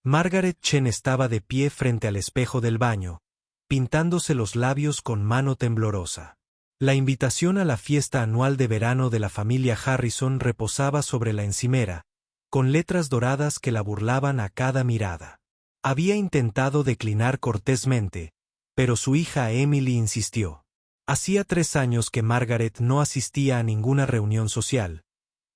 Margaret Chen estaba de pie frente al espejo del baño, pintándose los labios con mano temblorosa. La invitación a la fiesta anual de verano de la familia Harrison reposaba sobre la encimera, con letras doradas que la burlaban a cada mirada. Había intentado declinar cortésmente, pero su hija Emily insistió. Hacía 3 años que Margaret no asistía a ninguna reunión social,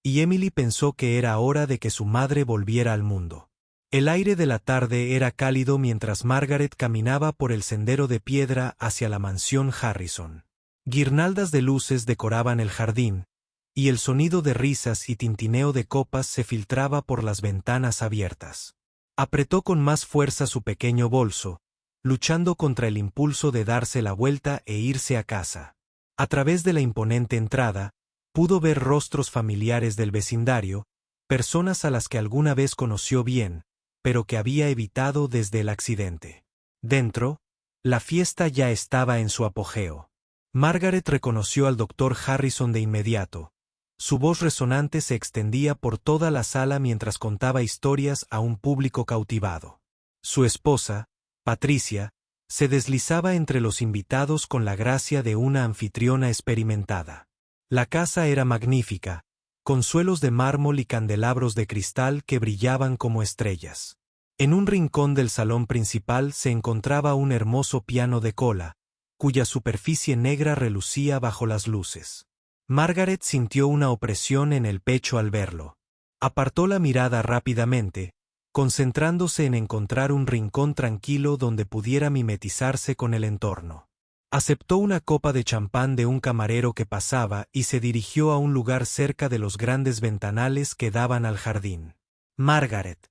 y Emily pensó que era hora de que su madre volviera al mundo. El aire de la tarde era cálido mientras Margaret caminaba por el sendero de piedra hacia la mansión Harrison. Guirnaldas de luces decoraban el jardín, y el sonido de risas y tintineo de copas se filtraba por las ventanas abiertas. Apretó con más fuerza su pequeño bolso, luchando contra el impulso de darse la vuelta e irse a casa. A través de la imponente entrada, pudo ver rostros familiares del vecindario, personas a las que alguna vez conoció bien, pero que había evitado desde el accidente. Dentro, la fiesta ya estaba en su apogeo. Margaret reconoció al doctor Harrison de inmediato. Su voz resonante se extendía por toda la sala mientras contaba historias a un público cautivado. Su esposa, Patricia, se deslizaba entre los invitados con la gracia de una anfitriona experimentada. La casa era magnífica, con suelos de mármol y candelabros de cristal que brillaban como estrellas. En un rincón del salón principal se encontraba un hermoso piano de cola, cuya superficie negra relucía bajo las luces. Margaret sintió una opresión en el pecho al verlo. Apartó la mirada rápidamente, concentrándose en encontrar un rincón tranquilo donde pudiera mimetizarse con el entorno. Aceptó una copa de champán de un camarero que pasaba y se dirigió a un lugar cerca de los grandes ventanales que daban al jardín. Margaret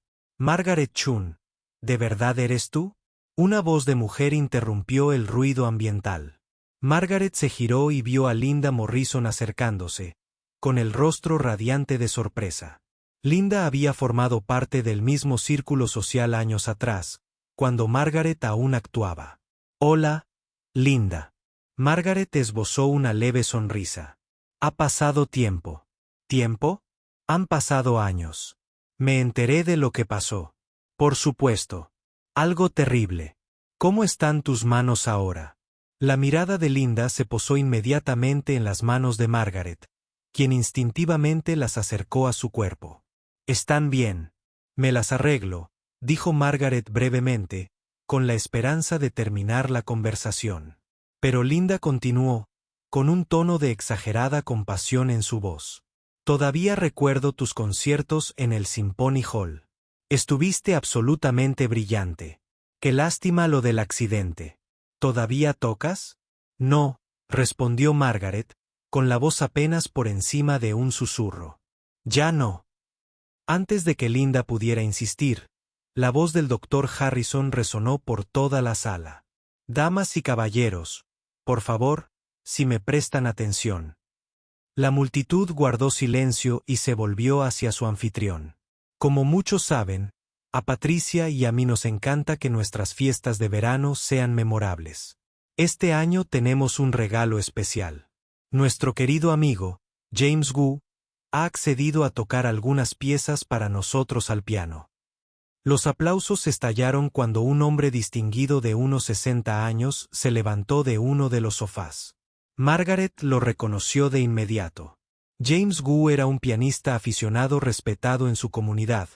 Chun, ¿de verdad eres tú? Una voz de mujer interrumpió el ruido ambiental. Margaret se giró y vio a Linda Morrison acercándose, con el rostro radiante de sorpresa. Linda había formado parte del mismo círculo social años atrás, cuando Margaret aún actuaba. Hola, Linda. Margaret esbozó una leve sonrisa. Ha pasado tiempo. ¿Tiempo? Han pasado años. Me enteré de lo que pasó. Por supuesto. Algo terrible. ¿Cómo están tus manos ahora? La mirada de Linda se posó inmediatamente en las manos de Margaret, quien instintivamente las acercó a su cuerpo. Están bien. Me las arreglo, dijo Margaret brevemente, con la esperanza de terminar la conversación. Pero Linda continuó, con un tono de exagerada compasión en su voz. Todavía recuerdo tus conciertos en el Symphony Hall. Estuviste absolutamente brillante. Qué lástima lo del accidente. ¿Todavía tocas? No, respondió Margaret, con la voz apenas por encima de un susurro. Ya no. Antes de que Linda pudiera insistir, la voz del doctor Harrison resonó por toda la sala. Damas y caballeros, por favor, si me prestan atención. La multitud guardó silencio y se volvió hacia su anfitrión. Como muchos saben, a Patricia y a mí nos encanta que nuestras fiestas de verano sean memorables. Este año tenemos un regalo especial. Nuestro querido amigo, James Wu, ha accedido a tocar algunas piezas para nosotros al piano. Los aplausos estallaron cuando un hombre distinguido de unos 60 años se levantó de uno de los sofás. Margaret lo reconoció de inmediato. James Wu era un pianista aficionado respetado en su comunidad,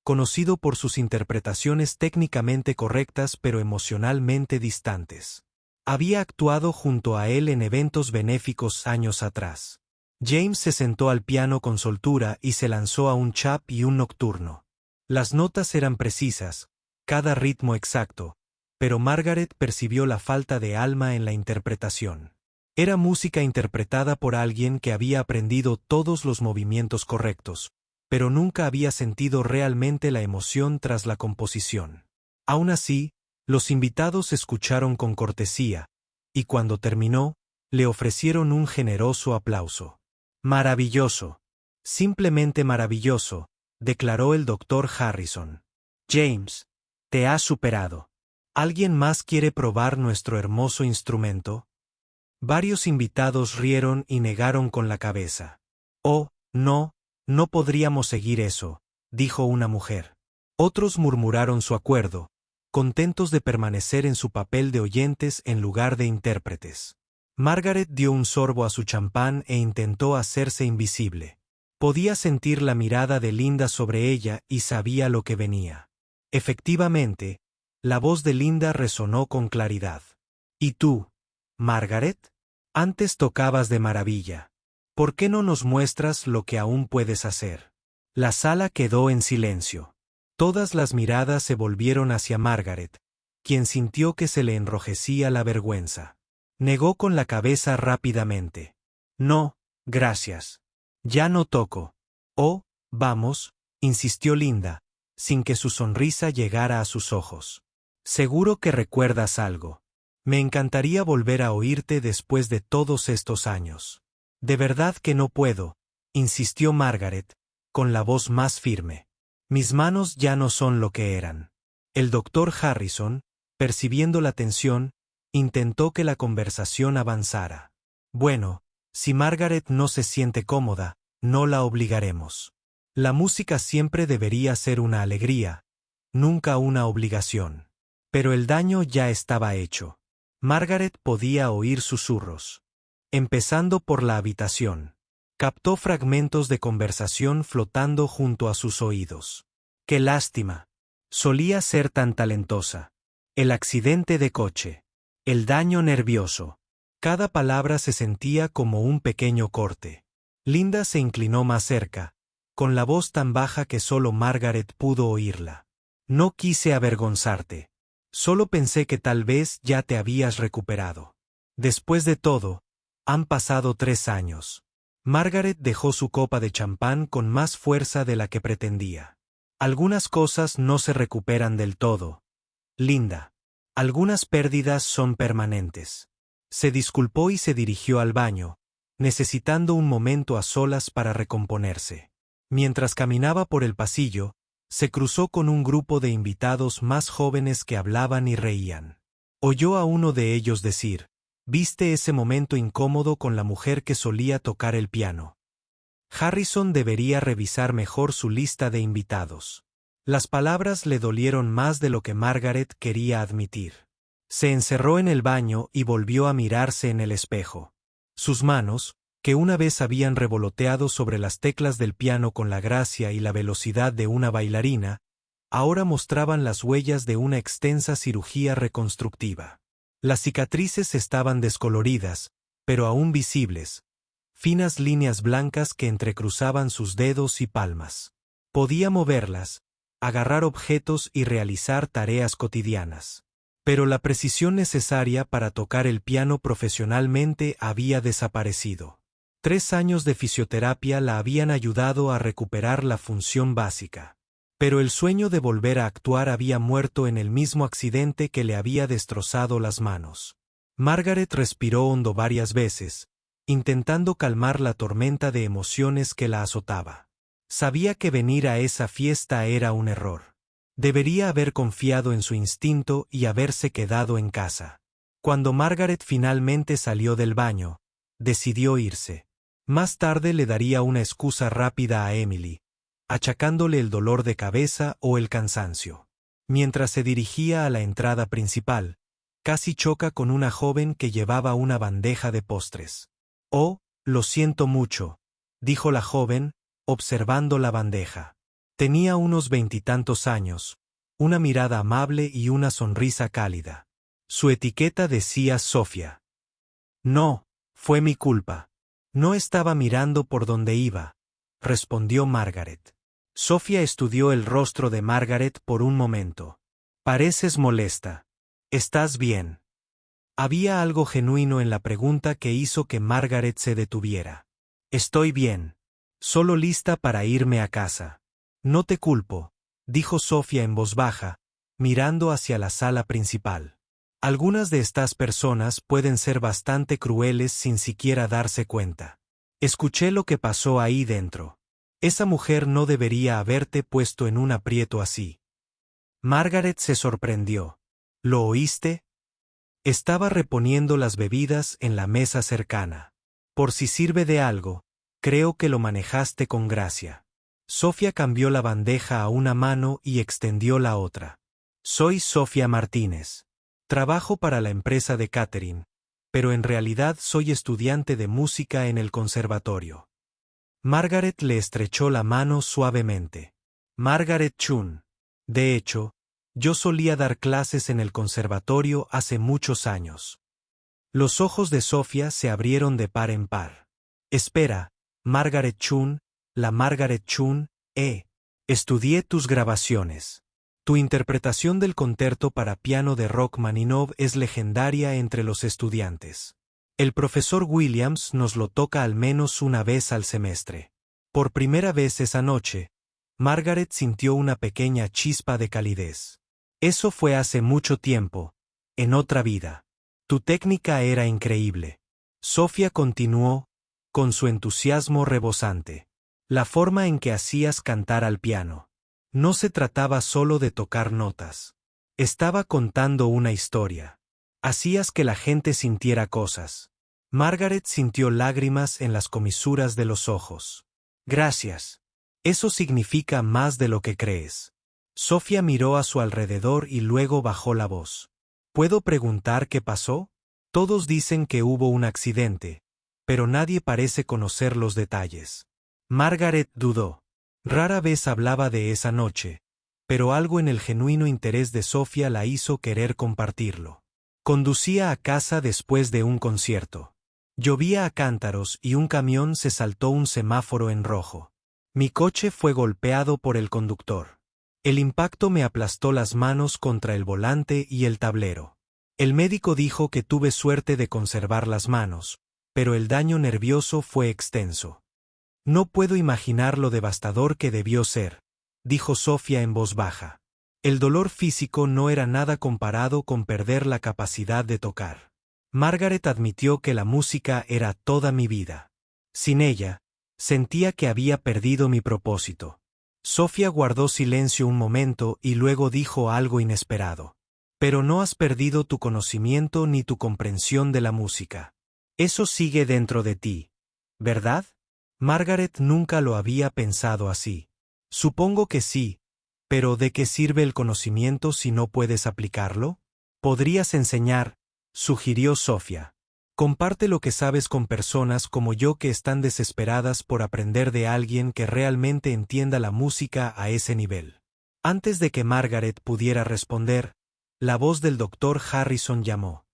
conocido por sus interpretaciones técnicamente correctas pero emocionalmente distantes. Había actuado junto a él en eventos benéficos años atrás. James se sentó al piano con soltura y se lanzó a un chap y un nocturno. Las notas eran precisas, cada ritmo exacto, pero Margaret percibió la falta de alma en la interpretación. Era música interpretada por alguien que había aprendido todos los movimientos correctos, pero nunca había sentido realmente la emoción tras la composición. Aún así, los invitados escucharon con cortesía, y cuando terminó, le ofrecieron un generoso aplauso. Maravilloso. Simplemente maravilloso, declaró el doctor Harrison. James, te has superado. ¿Alguien más quiere probar nuestro hermoso instrumento? Varios invitados rieron y negaron con la cabeza. Oh, no, no podríamos seguir eso, dijo una mujer. Otros murmuraron su acuerdo, contentos de permanecer en su papel de oyentes en lugar de intérpretes. Margaret dio un sorbo a su champán e intentó hacerse invisible. Podía sentir la mirada de Linda sobre ella y sabía lo que venía. Efectivamente, la voz de Linda resonó con claridad. ¿Y tú, Margaret? Antes tocabas de maravilla. ¿Por qué no nos muestras lo que aún puedes hacer? La sala quedó en silencio. Todas las miradas se volvieron hacia Margaret, quien sintió que se le enrojecía la vergüenza. Negó con la cabeza rápidamente. No, gracias. Ya no toco. Oh, vamos, insistió Linda, sin que su sonrisa llegara a sus ojos. Seguro que recuerdas algo. Me encantaría volver a oírte después de todos estos años. De verdad que no puedo, insistió Margaret, con la voz más firme. Mis manos ya no son lo que eran. El doctor Harrison, percibiendo la tensión, intentó que la conversación avanzara. Bueno, si Margaret no se siente cómoda, no la obligaremos. La música siempre debería ser una alegría, nunca una obligación. Pero el daño ya estaba hecho. Margaret podía oír susurros. Empezando por la habitación. Captó fragmentos de conversación flotando junto a sus oídos. ¡Qué lástima! Solía ser tan talentosa. El accidente de coche. El daño nervioso. Cada palabra se sentía como un pequeño corte. Linda se inclinó más cerca, con la voz tan baja que solo Margaret pudo oírla. No quise avergonzarte. Solo pensé que tal vez ya te habías recuperado. Después de todo, han pasado 3 años. Margaret dejó su copa de champán con más fuerza de la que pretendía. Algunas cosas no se recuperan del todo. Linda. Algunas pérdidas son permanentes. Se disculpó y se dirigió al baño, necesitando un momento a solas para recomponerse. Mientras caminaba por el pasillo, se cruzó con un grupo de invitados más jóvenes que hablaban y reían. Oyó a uno de ellos decir: «¿Viste ese momento incómodo con la mujer que solía tocar el piano? Harrison debería revisar mejor su lista de invitados». Las palabras le dolieron más de lo que Margaret quería admitir. Se encerró en el baño y volvió a mirarse en el espejo. Sus manos, que una vez habían revoloteado sobre las teclas del piano con la gracia y la velocidad de una bailarina, ahora mostraban las huellas de una extensa cirugía reconstructiva. Las cicatrices estaban descoloridas, pero aún visibles, finas líneas blancas que entrecruzaban sus dedos y palmas. Podía moverlas, agarrar objetos y realizar tareas cotidianas. Pero la precisión necesaria para tocar el piano profesionalmente había desaparecido. 3 años de fisioterapia la habían ayudado a recuperar la función básica. Pero el sueño de volver a actuar había muerto en el mismo accidente que le había destrozado las manos. Margaret respiró hondo varias veces, intentando calmar la tormenta de emociones que la azotaba. Sabía que venir a esa fiesta era un error. Debería haber confiado en su instinto y haberse quedado en casa. Cuando Margaret finalmente salió del baño, decidió irse. Más tarde le daría una excusa rápida a Emily, achacándole el dolor de cabeza o el cansancio. Mientras se dirigía a la entrada principal, casi choca con una joven que llevaba una bandeja de postres. «Oh, lo siento mucho», dijo la joven, observando la bandeja. Tenía unos 20 y tantos años, una mirada amable y una sonrisa cálida. Su etiqueta decía Sofía. «No, fue mi culpa. No estaba mirando por donde iba», respondió Margaret. Sofía estudió el rostro de Margaret por un momento. «Pareces molesta. ¿Estás bien?» Había algo genuino en la pregunta que hizo que Margaret se detuviera. «Estoy bien. Solo lista para irme a casa». «No te culpo», dijo Sofía en voz baja, mirando hacia la sala principal. «Algunas de estas personas pueden ser bastante crueles sin siquiera darse cuenta. Escuché lo que pasó ahí dentro. Esa mujer no debería haberte puesto en un aprieto así». Margaret se sorprendió. «¿Lo oíste?» Estaba reponiendo las bebidas en la mesa cercana. «Por si sirve de algo, creo que lo manejaste con gracia». Sofía cambió la bandeja a una mano y extendió la otra. Soy Sofía Martínez. Trabajo para la empresa de catering, pero en realidad soy estudiante de música en el conservatorio. Margaret le estrechó la mano suavemente. Margaret Chun. De hecho, yo solía dar clases en el conservatorio hace muchos años. Los ojos de Sofía se abrieron de par en par. Espera, Margaret Chun, la Margaret Chun, estudié tus grabaciones. Tu interpretación del concerto para piano de Rachmaninoff es legendaria entre los estudiantes. El profesor Williams nos lo toca al menos una vez al semestre. Por primera vez esa noche, Margaret sintió una pequeña chispa de calidez. Eso fue hace mucho tiempo, en otra vida. Tu técnica era increíble. Sofía continuó, con su entusiasmo rebosante. La forma en que hacías cantar al piano. No se trataba solo de tocar notas. Estaba contando una historia. Hacías que la gente sintiera cosas. Margaret sintió lágrimas en las comisuras de los ojos. Gracias. Eso significa más de lo que crees. Sofía miró a su alrededor y luego bajó la voz. ¿Puedo preguntar qué pasó? Todos dicen que hubo un accidente, pero nadie parece conocer los detalles. Margaret dudó. Rara vez hablaba de esa noche, pero algo en el genuino interés de Sofía la hizo querer compartirlo. Conducía a casa después de un concierto. Llovía a cántaros y un camión se saltó un semáforo en rojo. Mi coche fue golpeado por el conductor. El impacto me aplastó las manos contra el volante y el tablero. El médico dijo que tuve suerte de conservar las manos, pero el daño nervioso fue extenso. No puedo imaginar lo devastador que debió ser, dijo Sofía en voz baja. El dolor físico no era nada comparado con perder la capacidad de tocar. Margaret admitió que la música era toda mi vida. Sin ella, sentía que había perdido mi propósito. Sofía guardó silencio un momento y luego dijo algo inesperado. Pero no has perdido tu conocimiento ni tu comprensión de la música. Eso sigue dentro de ti, ¿verdad? Margaret nunca lo había pensado así. Supongo que sí, pero ¿de qué sirve el conocimiento si no puedes aplicarlo? Podrías enseñar, sugirió Sofía. Comparte lo que sabes con personas como yo que están desesperadas por aprender de alguien que realmente entienda la música a ese nivel. Antes de que Margaret pudiera responder, la voz del doctor Harrison llamó.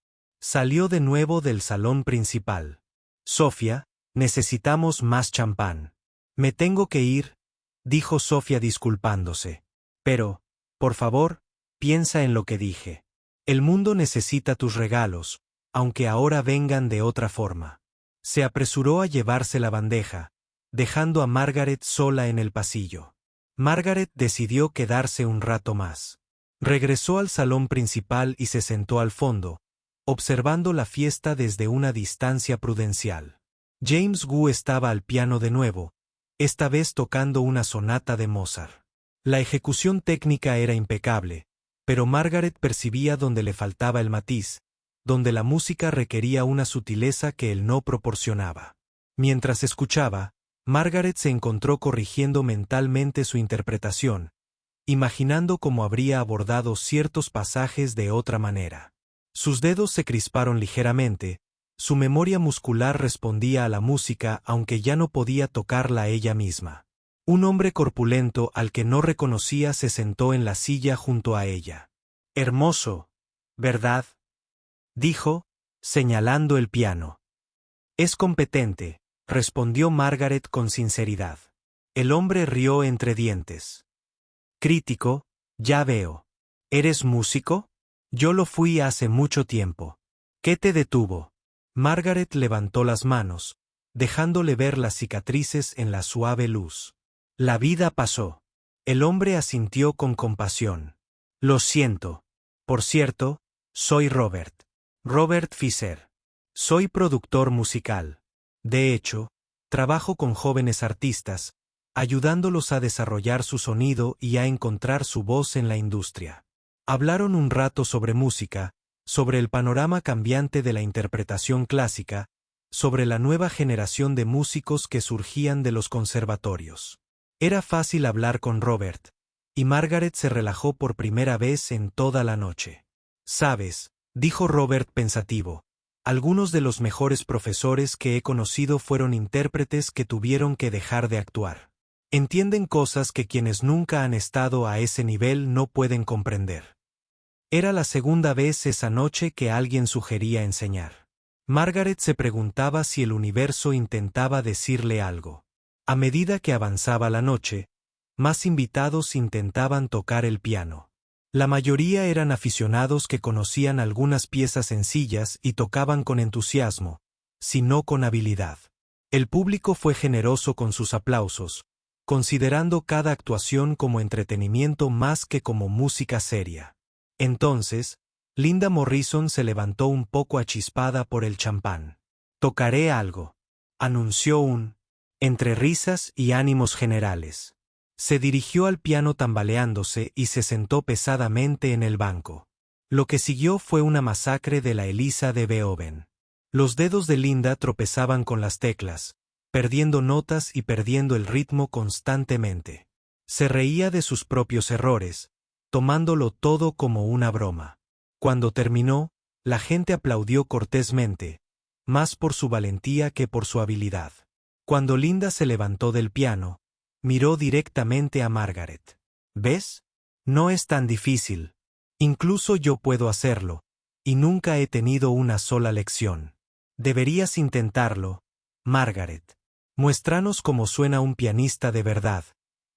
Salió de nuevo del salón principal. Sofía, necesitamos más champán. Me tengo que ir, dijo Sofía disculpándose. Pero, por favor, piensa en lo que dije. El mundo necesita tus regalos, aunque ahora vengan de otra forma. Se apresuró a llevarse la bandeja, dejando a Margaret sola en el pasillo. Margaret decidió quedarse un rato más. Regresó al salón principal y se sentó al fondo, observando la fiesta desde una distancia prudencial. James Wu estaba al piano de nuevo, esta vez tocando una sonata de Mozart. La ejecución técnica era impecable, pero Margaret percibía donde le faltaba el matiz, donde la música requería una sutileza que él no proporcionaba. Mientras escuchaba, Margaret se encontró corrigiendo mentalmente su interpretación, imaginando cómo habría abordado ciertos pasajes de otra manera. Sus dedos se crisparon ligeramente, su memoria muscular respondía a la música aunque ya no podía tocarla ella misma. Un hombre corpulento al que no reconocía se sentó en la silla junto a ella. Hermoso, ¿verdad? Dijo, señalando el piano. Es competente, respondió Margaret con sinceridad. El hombre rió entre dientes. Crítico, ya veo. ¿Eres músico? Yo lo fui hace mucho tiempo. ¿Qué te detuvo? Margaret levantó las manos, dejándole ver las cicatrices en la suave luz. La vida pasó. El hombre asintió con compasión. Lo siento. Por cierto, soy Robert. Robert Fisher. Soy productor musical. De hecho, trabajo con jóvenes artistas, ayudándolos a desarrollar su sonido y a encontrar su voz en la industria. Hablaron un rato sobre música, sobre el panorama cambiante de la interpretación clásica, sobre la nueva generación de músicos que surgían de los conservatorios. Era fácil hablar con Robert, y Margaret se relajó por primera vez en toda la noche. «Sabes», dijo Robert pensativo, «algunos de los mejores profesores que he conocido fueron intérpretes que tuvieron que dejar de actuar. Entienden cosas que quienes nunca han estado a ese nivel no pueden comprender». Era la segunda vez esa noche que alguien sugería enseñar. Margaret se preguntaba si el universo intentaba decirle algo. A medida que avanzaba la noche, más invitados intentaban tocar el piano. La mayoría eran aficionados que conocían algunas piezas sencillas y tocaban con entusiasmo, si no con habilidad. El público fue generoso con sus aplausos, considerando cada actuación como entretenimiento más que como música seria. Entonces, Linda Morrison se levantó un poco achispada por el champán. «Tocaré algo», anunció entre risas y ánimos generales. Se dirigió al piano tambaleándose y se sentó pesadamente en el banco. Lo que siguió fue una masacre de la Elisa de Beethoven. Los dedos de Linda tropezaban con las teclas, perdiendo notas y perdiendo el ritmo constantemente. Se reía de sus propios errores, tomándolo todo como una broma. Cuando terminó, la gente aplaudió cortésmente, más por su valentía que por su habilidad. Cuando Linda se levantó del piano, miró directamente a Margaret. «¿Ves? No es tan difícil. Incluso yo puedo hacerlo, y nunca he tenido una sola lección. Deberías intentarlo, Margaret. Muéstranos cómo suena un pianista de verdad,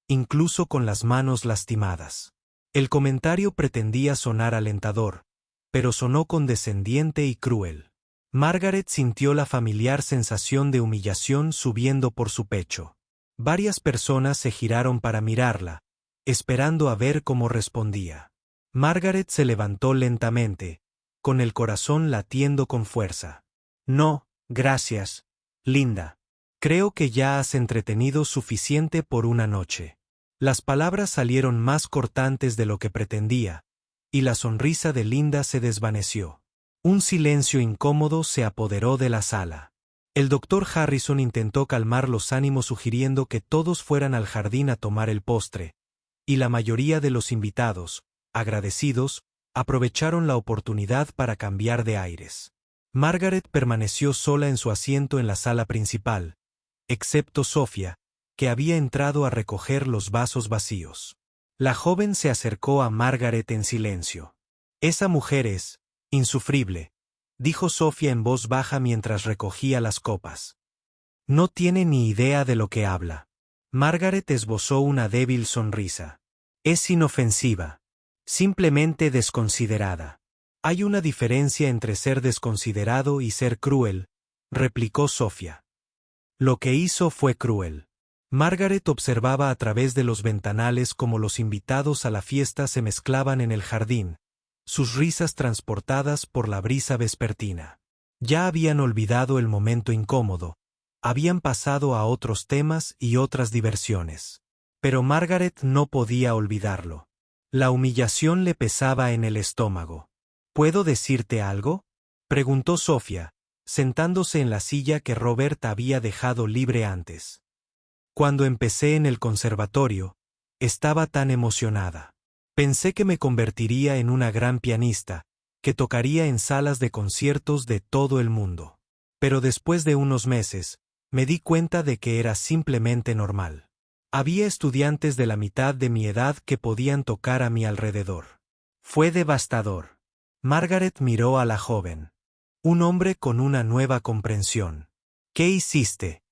incluso con las manos lastimadas». El comentario pretendía sonar alentador, pero sonó condescendiente y cruel. Margaret sintió la familiar sensación de humillación subiendo por su pecho. Varias personas se giraron para mirarla, esperando a ver cómo respondía. Margaret se levantó lentamente, con el corazón latiendo con fuerza. «No, gracias, Linda. Creo que ya has entretenido suficiente por una noche». Las palabras salieron más cortantes de lo que pretendía, y la sonrisa de Linda se desvaneció. Un silencio incómodo se apoderó de la sala. El doctor Harrison intentó calmar los ánimos sugiriendo que todos fueran al jardín a tomar el postre, y la mayoría de los invitados, agradecidos, aprovecharon la oportunidad para cambiar de aires. Margaret permaneció sola en su asiento en la sala principal, excepto Sofía, que había entrado a recoger los vasos vacíos. La joven se acercó a Margaret en silencio. «Esa mujer es insufrible», dijo Sofía en voz baja mientras recogía las copas. «No tiene ni idea de lo que habla». Margaret esbozó una débil sonrisa. «Es inofensiva. Simplemente desconsiderada». «Hay una diferencia entre ser desconsiderado y ser cruel», replicó Sofía. «Lo que hizo fue cruel». Margaret observaba a través de los ventanales cómo los invitados a la fiesta se mezclaban en el jardín, sus risas transportadas por la brisa vespertina. Ya habían olvidado el momento incómodo, habían pasado a otros temas y otras diversiones. Pero Margaret no podía olvidarlo. La humillación le pesaba en el estómago. «¿Puedo decirte algo?», preguntó Sofía, sentándose en la silla que Robert había dejado libre antes. «Cuando empecé en el conservatorio, estaba tan emocionada. Pensé que me convertiría en una gran pianista, que tocaría en salas de conciertos de todo el mundo. Pero después de unos meses, me di cuenta de que era simplemente normal. Había estudiantes de la mitad de mi edad que podían tocar a mi alrededor. Fue devastador». Margaret miró a la joven. Un hombre con una nueva comprensión. «¿Qué hiciste?».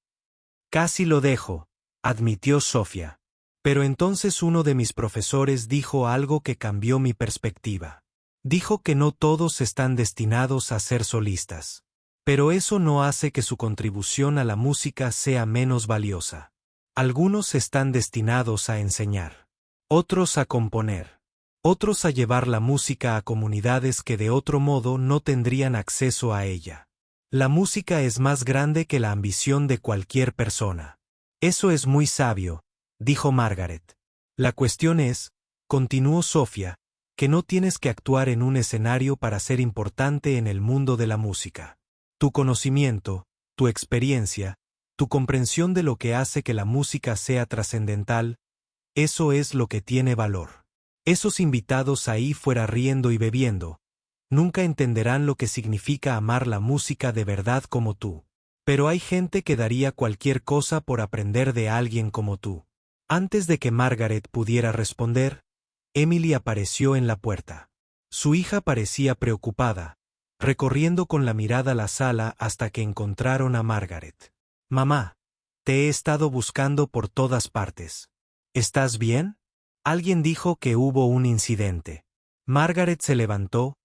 «Casi lo dejo», admitió Sofía. «Pero entonces uno de mis profesores dijo algo que cambió mi perspectiva. Dijo que no todos están destinados a ser solistas. Pero eso no hace que su contribución a la música sea menos valiosa. Algunos están destinados a enseñar, otros a componer, otros a llevar la música a comunidades que de otro modo no tendrían acceso a ella. La música es más grande que la ambición de cualquier persona». «Eso es muy sabio», dijo Margaret. «La cuestión es», continuó Sofía, «que no tienes que actuar en un escenario para ser importante en el mundo de la música. Tu conocimiento, tu experiencia, Tu comprensión de lo que hace que la música sea trascendental, eso es lo que tiene valor. Esos invitados ahí fuera riendo y bebiendo, nunca entenderán lo que significa amar la música de verdad como tú. Pero hay gente que daría cualquier cosa por aprender de alguien como tú. Antes de que Margaret pudiera responder, Emily apareció en la puerta. Su hija parecía preocupada, recorriendo con la mirada la sala hasta que encontraron a Margaret. Mamá, te he estado buscando por todas partes. ¿Estás bien? Alguien dijo que hubo un incidente. Margaret se levantó,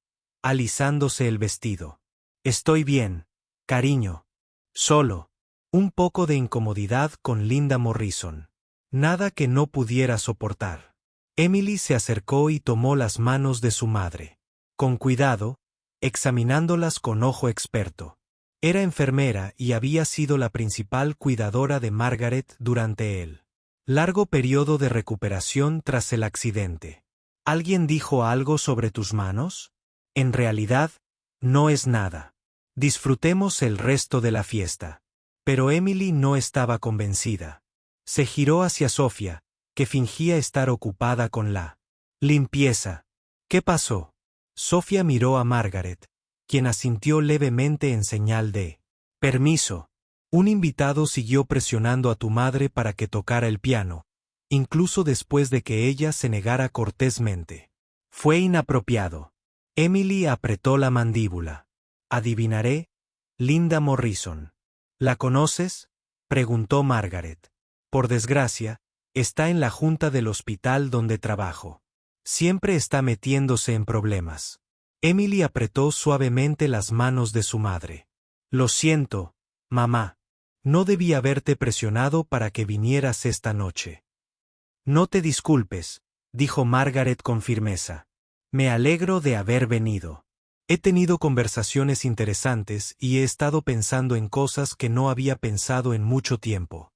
alisándose el vestido. Estoy bien, cariño. Solo. Un poco de incomodidad con Linda Morrison. Nada que no pudiera soportar. Emily se acercó y tomó las manos de su madre. Con cuidado, examinándolas con ojo experto. Era enfermera y había sido la principal cuidadora de Margaret durante el largo periodo de recuperación tras el accidente. ¿Alguien dijo algo sobre tus manos? En realidad, no es nada. Disfrutemos el resto de la fiesta. Pero Emily no estaba convencida. Se giró hacia Sofía, que fingía estar ocupada con la limpieza. ¿Qué pasó? Sofía miró a Margaret, quien asintió levemente en señal de permiso. Un invitado siguió presionando a tu madre para que tocara el piano, incluso después de que ella se negara cortésmente. Fue inapropiado. Emily apretó la mandíbula. Adivinaré, Linda Morrison. ¿La conoces? Preguntó Margaret. Por desgracia, está en la junta del hospital donde trabajo. Siempre está metiéndose en problemas. Emily apretó suavemente las manos de su madre. Lo siento, mamá. No debí haberte presionado para que vinieras esta noche. No te disculpes, dijo Margaret con firmeza. Me alegro de haber venido. He tenido conversaciones interesantes y he estado pensando en cosas que no había pensado en mucho tiempo.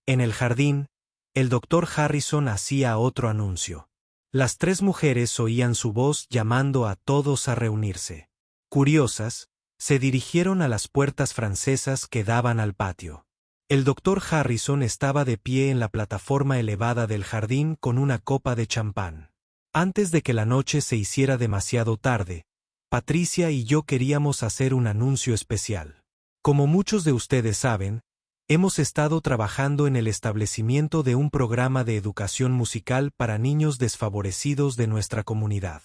En el jardín, el doctor Harrison hacía otro anuncio. Las tres mujeres oían su voz llamando a todos a reunirse. Curiosas, se dirigieron a las puertas francesas que daban al patio. El doctor Harrison estaba de pie en la plataforma elevada del jardín con una copa de champán. Antes de que la noche se hiciera demasiado tarde, Patricia y yo queríamos hacer un anuncio especial. Como muchos de ustedes saben, hemos estado trabajando en el establecimiento de un programa de educación musical para niños desfavorecidos de nuestra comunidad.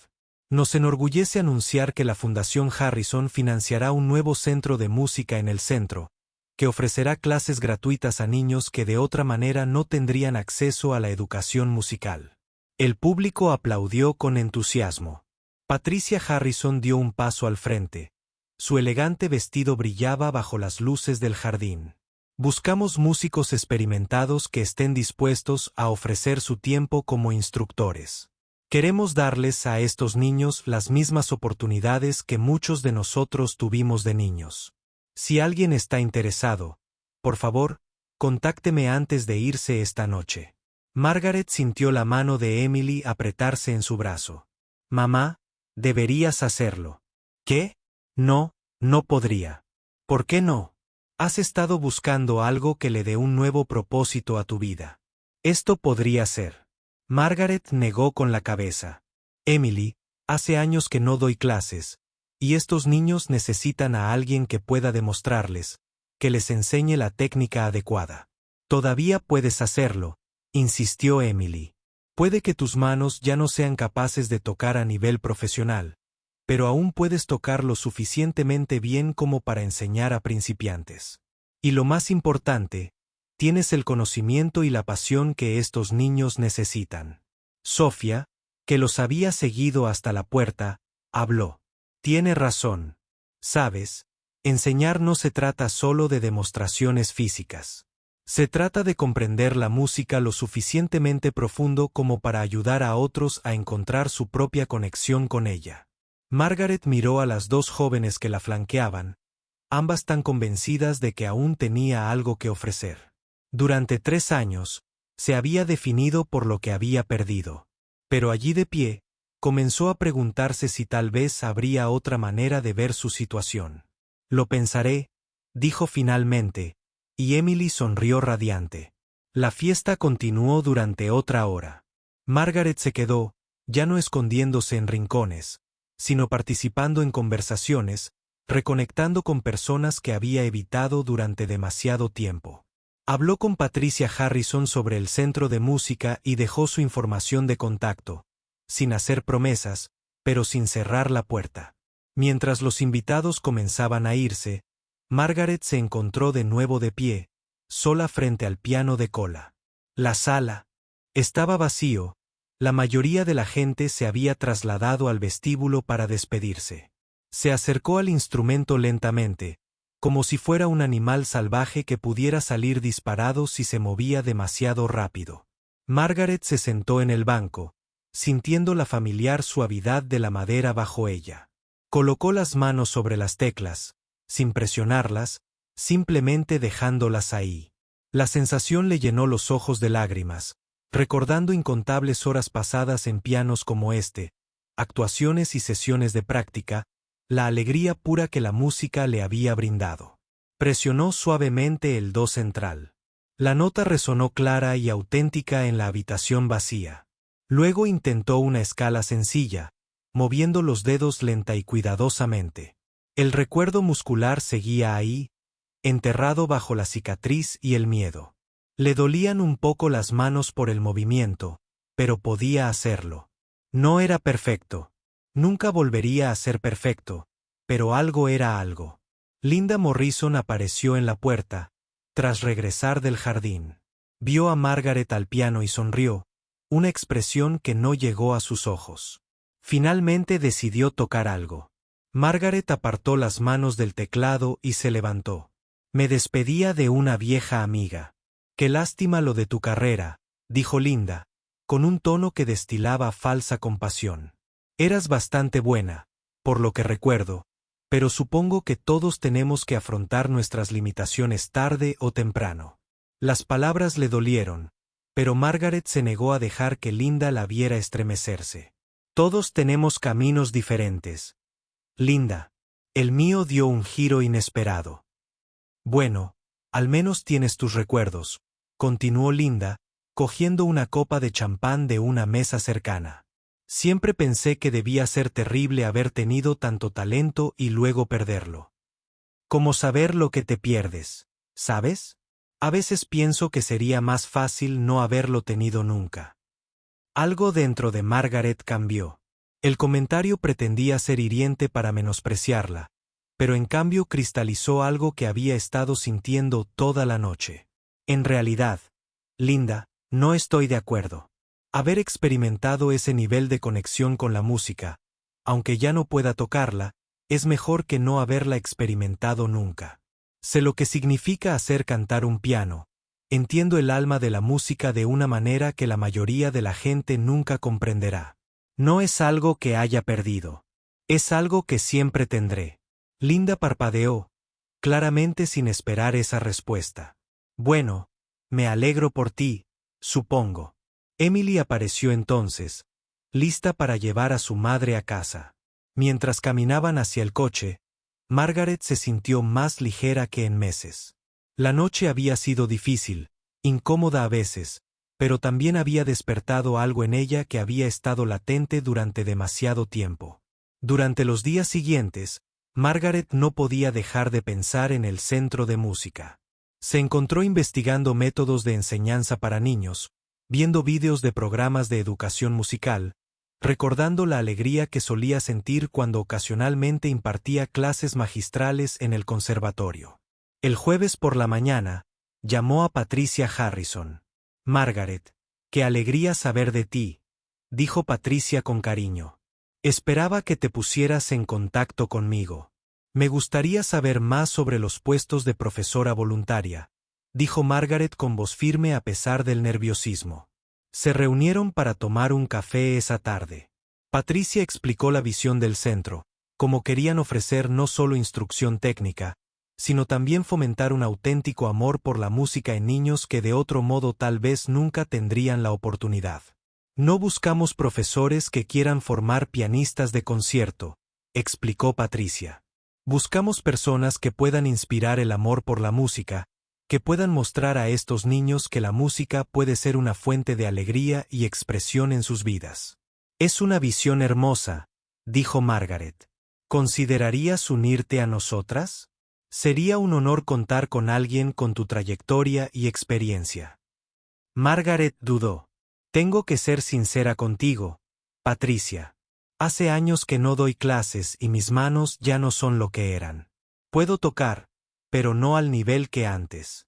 Nos enorgullece anunciar que la Fundación Harrison financiará un nuevo centro de música en el centro, que ofrecerá clases gratuitas a niños que de otra manera no tendrían acceso a la educación musical. El público aplaudió con entusiasmo. Patricia Harrison dio un paso al frente. Su elegante vestido brillaba bajo las luces del jardín. Buscamos músicos experimentados que estén dispuestos a ofrecer su tiempo como instructores. Queremos darles a estos niños las mismas oportunidades que muchos de nosotros tuvimos de niños. Si alguien está interesado, por favor, contácteme antes de irse esta noche. Margaret sintió la mano de Emily apretarse en su brazo. Mamá, deberías hacerlo. ¿Qué? No, no podría. ¿Por qué no? Has estado buscando algo que le dé un nuevo propósito a tu vida. Esto podría ser. Margaret negó con la cabeza. Emily, hace años que no doy clases, y estos niños necesitan a alguien que pueda demostrarles, que les enseñe la técnica adecuada. Todavía puedes hacerlo, insistió Emily. Puede que tus manos ya no sean capaces de tocar a nivel profesional, pero aún puedes tocar lo suficientemente bien como para enseñar a principiantes. Y lo más importante, tienes el conocimiento y la pasión que estos niños necesitan. Sofía, que los había seguido hasta la puerta, habló. Tiene razón. Sabes, enseñar no se trata solo de demostraciones físicas. Se trata de comprender la música lo suficientemente profundo como para ayudar a otros a encontrar su propia conexión con ella. Margaret miró a las dos jóvenes que la flanqueaban, ambas tan convencidas de que aún tenía algo que ofrecer. Durante 3 años, se había definido por lo que había perdido. Pero allí de pie, comenzó a preguntarse si tal vez habría otra manera de ver su situación. Lo pensaré, dijo finalmente, y Emily sonrió radiante. La fiesta continuó durante otra hora. Margaret se quedó, ya no escondiéndose en rincones, sino participando en conversaciones, reconectando con personas que había evitado durante demasiado tiempo. Habló con Patricia Harrison sobre el centro de música y dejó su información de contacto, sin hacer promesas, pero sin cerrar la puerta. Mientras los invitados comenzaban a irse, Margaret se encontró de nuevo de pie, sola frente al piano de cola. La sala estaba vacío, la mayoría de la gente se había trasladado al vestíbulo para despedirse. Se acercó al instrumento lentamente, como si fuera un animal salvaje que pudiera salir disparado si se movía demasiado rápido. Margaret se sentó en el banco, sintiendo la familiar suavidad de la madera bajo ella. Colocó las manos sobre las teclas, sin presionarlas, simplemente dejándolas ahí. La sensación le llenó los ojos de lágrimas, recordando incontables horas pasadas en pianos como este, actuaciones y sesiones de práctica, la alegría pura que la música le había brindado. Presionó suavemente el do central. La nota resonó clara y auténtica en la habitación vacía. Luego intentó una escala sencilla, moviendo los dedos lenta y cuidadosamente. El recuerdo muscular seguía ahí, enterrado bajo la cicatriz y el miedo. Le dolían un poco las manos por el movimiento, pero podía hacerlo. No era perfecto. Nunca volvería a ser perfecto, pero algo era algo. Linda Morrison apareció en la puerta, tras regresar del jardín. Vio a Margaret al piano y sonrió, una expresión que no llegó a sus ojos. Finalmente decidió tocar algo. Margaret apartó las manos del teclado y se levantó. Me despedía de una vieja amiga. Qué lástima lo de tu carrera, dijo Linda, con un tono que destilaba falsa compasión. Eras bastante buena, por lo que recuerdo, pero supongo que todos tenemos que afrontar nuestras limitaciones tarde o temprano. Las palabras le dolieron, pero Margaret se negó a dejar que Linda la viera estremecerse. Todos tenemos caminos diferentes. Linda, el mío dio un giro inesperado. Bueno, al menos tienes tus recuerdos, continuó Linda, cogiendo una copa de champán de una mesa cercana. Siempre pensé que debía ser terrible haber tenido tanto talento y luego perderlo. Como saber lo que te pierdes, ¿sabes? A veces pienso que sería más fácil no haberlo tenido nunca. Algo dentro de Margaret cambió. El comentario pretendía ser hiriente para menospreciarla, pero en cambio cristalizó algo que había estado sintiendo toda la noche. En realidad, Linda, no estoy de acuerdo. Haber experimentado ese nivel de conexión con la música, aunque ya no pueda tocarla, es mejor que no haberla experimentado nunca. Sé lo que significa hacer cantar un piano. Entiendo el alma de la música de una manera que la mayoría de la gente nunca comprenderá. No es algo que haya perdido. Es algo que siempre tendré. Linda parpadeó, claramente sin esperar esa respuesta. Bueno, me alegro por ti, supongo. Emily apareció entonces, lista para llevar a su madre a casa. Mientras caminaban hacia el coche, Margaret se sintió más ligera que en meses. La noche había sido difícil, incómoda a veces, pero también había despertado algo en ella que había estado latente durante demasiado tiempo. Durante los días siguientes, Margaret no podía dejar de pensar en el centro de música. Se encontró investigando métodos de enseñanza para niños, viendo vídeos de programas de educación musical, recordando la alegría que solía sentir cuando ocasionalmente impartía clases magistrales en el conservatorio. El jueves por la mañana, llamó a Patricia Harrison. Margaret, qué alegría saber de ti, dijo Patricia con cariño. Esperaba que te pusieras en contacto conmigo. Me gustaría saber más sobre los puestos de profesora voluntaria, dijo Margaret con voz firme a pesar del nerviosismo. Se reunieron para tomar un café esa tarde. Patricia explicó la visión del centro, como querían ofrecer no solo instrucción técnica, sino también fomentar un auténtico amor por la música en niños que de otro modo tal vez nunca tendrían la oportunidad. No buscamos profesores que quieran formar pianistas de concierto, explicó Patricia. Buscamos personas que puedan inspirar el amor por la música, que puedan mostrar a estos niños que la música puede ser una fuente de alegría y expresión en sus vidas. Es una visión hermosa, dijo Margaret. ¿Considerarías unirte a nosotras? Sería un honor contar con alguien con tu trayectoria y experiencia. Margaret dudó. Tengo que ser sincera contigo, Patricia. Hace años que no doy clases y mis manos ya no son lo que eran. Puedo tocar, pero no al nivel que antes.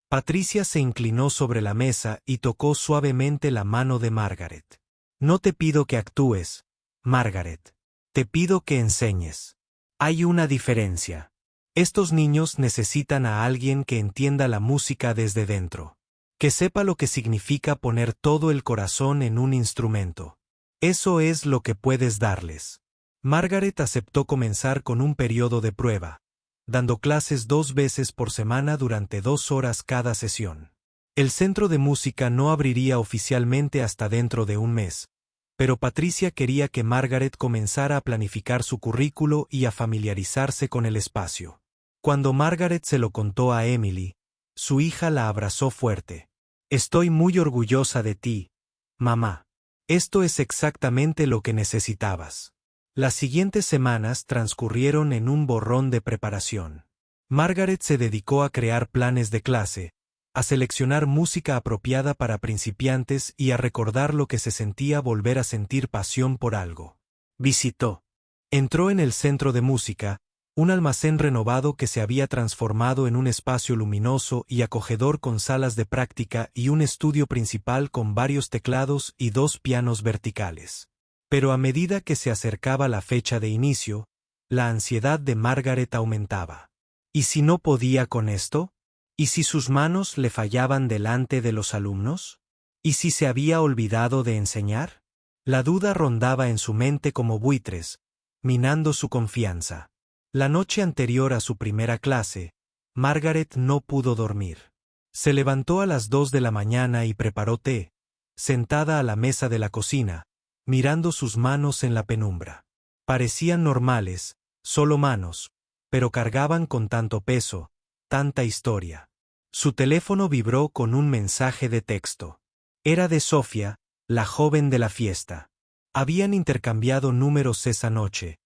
Patricia se inclinó sobre la mesa y tocó suavemente la mano de Margaret. No te pido que actúes, Margaret. Te pido que enseñes. Hay una diferencia. Estos niños necesitan a alguien que entienda la música desde dentro. Que sepa lo que significa poner todo el corazón en un instrumento. Eso es lo que puedes darles. Margaret aceptó comenzar con un periodo de prueba, dando clases 2 veces por semana durante 2 horas cada sesión. El centro de música no abriría oficialmente hasta dentro de un mes, pero Patricia quería que Margaret comenzara a planificar su currículo y a familiarizarse con el espacio. Cuando Margaret se lo contó a Emily, su hija la abrazó fuerte. Estoy muy orgullosa de ti, mamá. Esto es exactamente lo que necesitabas. Las siguientes semanas transcurrieron en un borrón de preparación. Margaret se dedicó a crear planes de clase, a seleccionar música apropiada para principiantes y a recordar lo que se sentía volver a sentir pasión por algo. Visitó. Entró en el centro de música, un almacén renovado que se había transformado en un espacio luminoso y acogedor con salas de práctica y un estudio principal con varios teclados y 2 pianos verticales. Pero a medida que se acercaba la fecha de inicio, la ansiedad de Margaret aumentaba. ¿Y si no podía con esto? ¿Y si sus manos le fallaban delante de los alumnos? ¿Y si se había olvidado de enseñar? La duda rondaba en su mente como buitres, minando su confianza. La noche anterior a su primera clase, Margaret no pudo dormir. Se levantó a las 2 de la mañana y preparó té, sentada a la mesa de la cocina, mirando sus manos en la penumbra. Parecían normales, solo manos, pero cargaban con tanto peso, tanta historia. Su teléfono vibró con un mensaje de texto. Era de Sofía, la joven de la fiesta. Habían intercambiado números esa noche,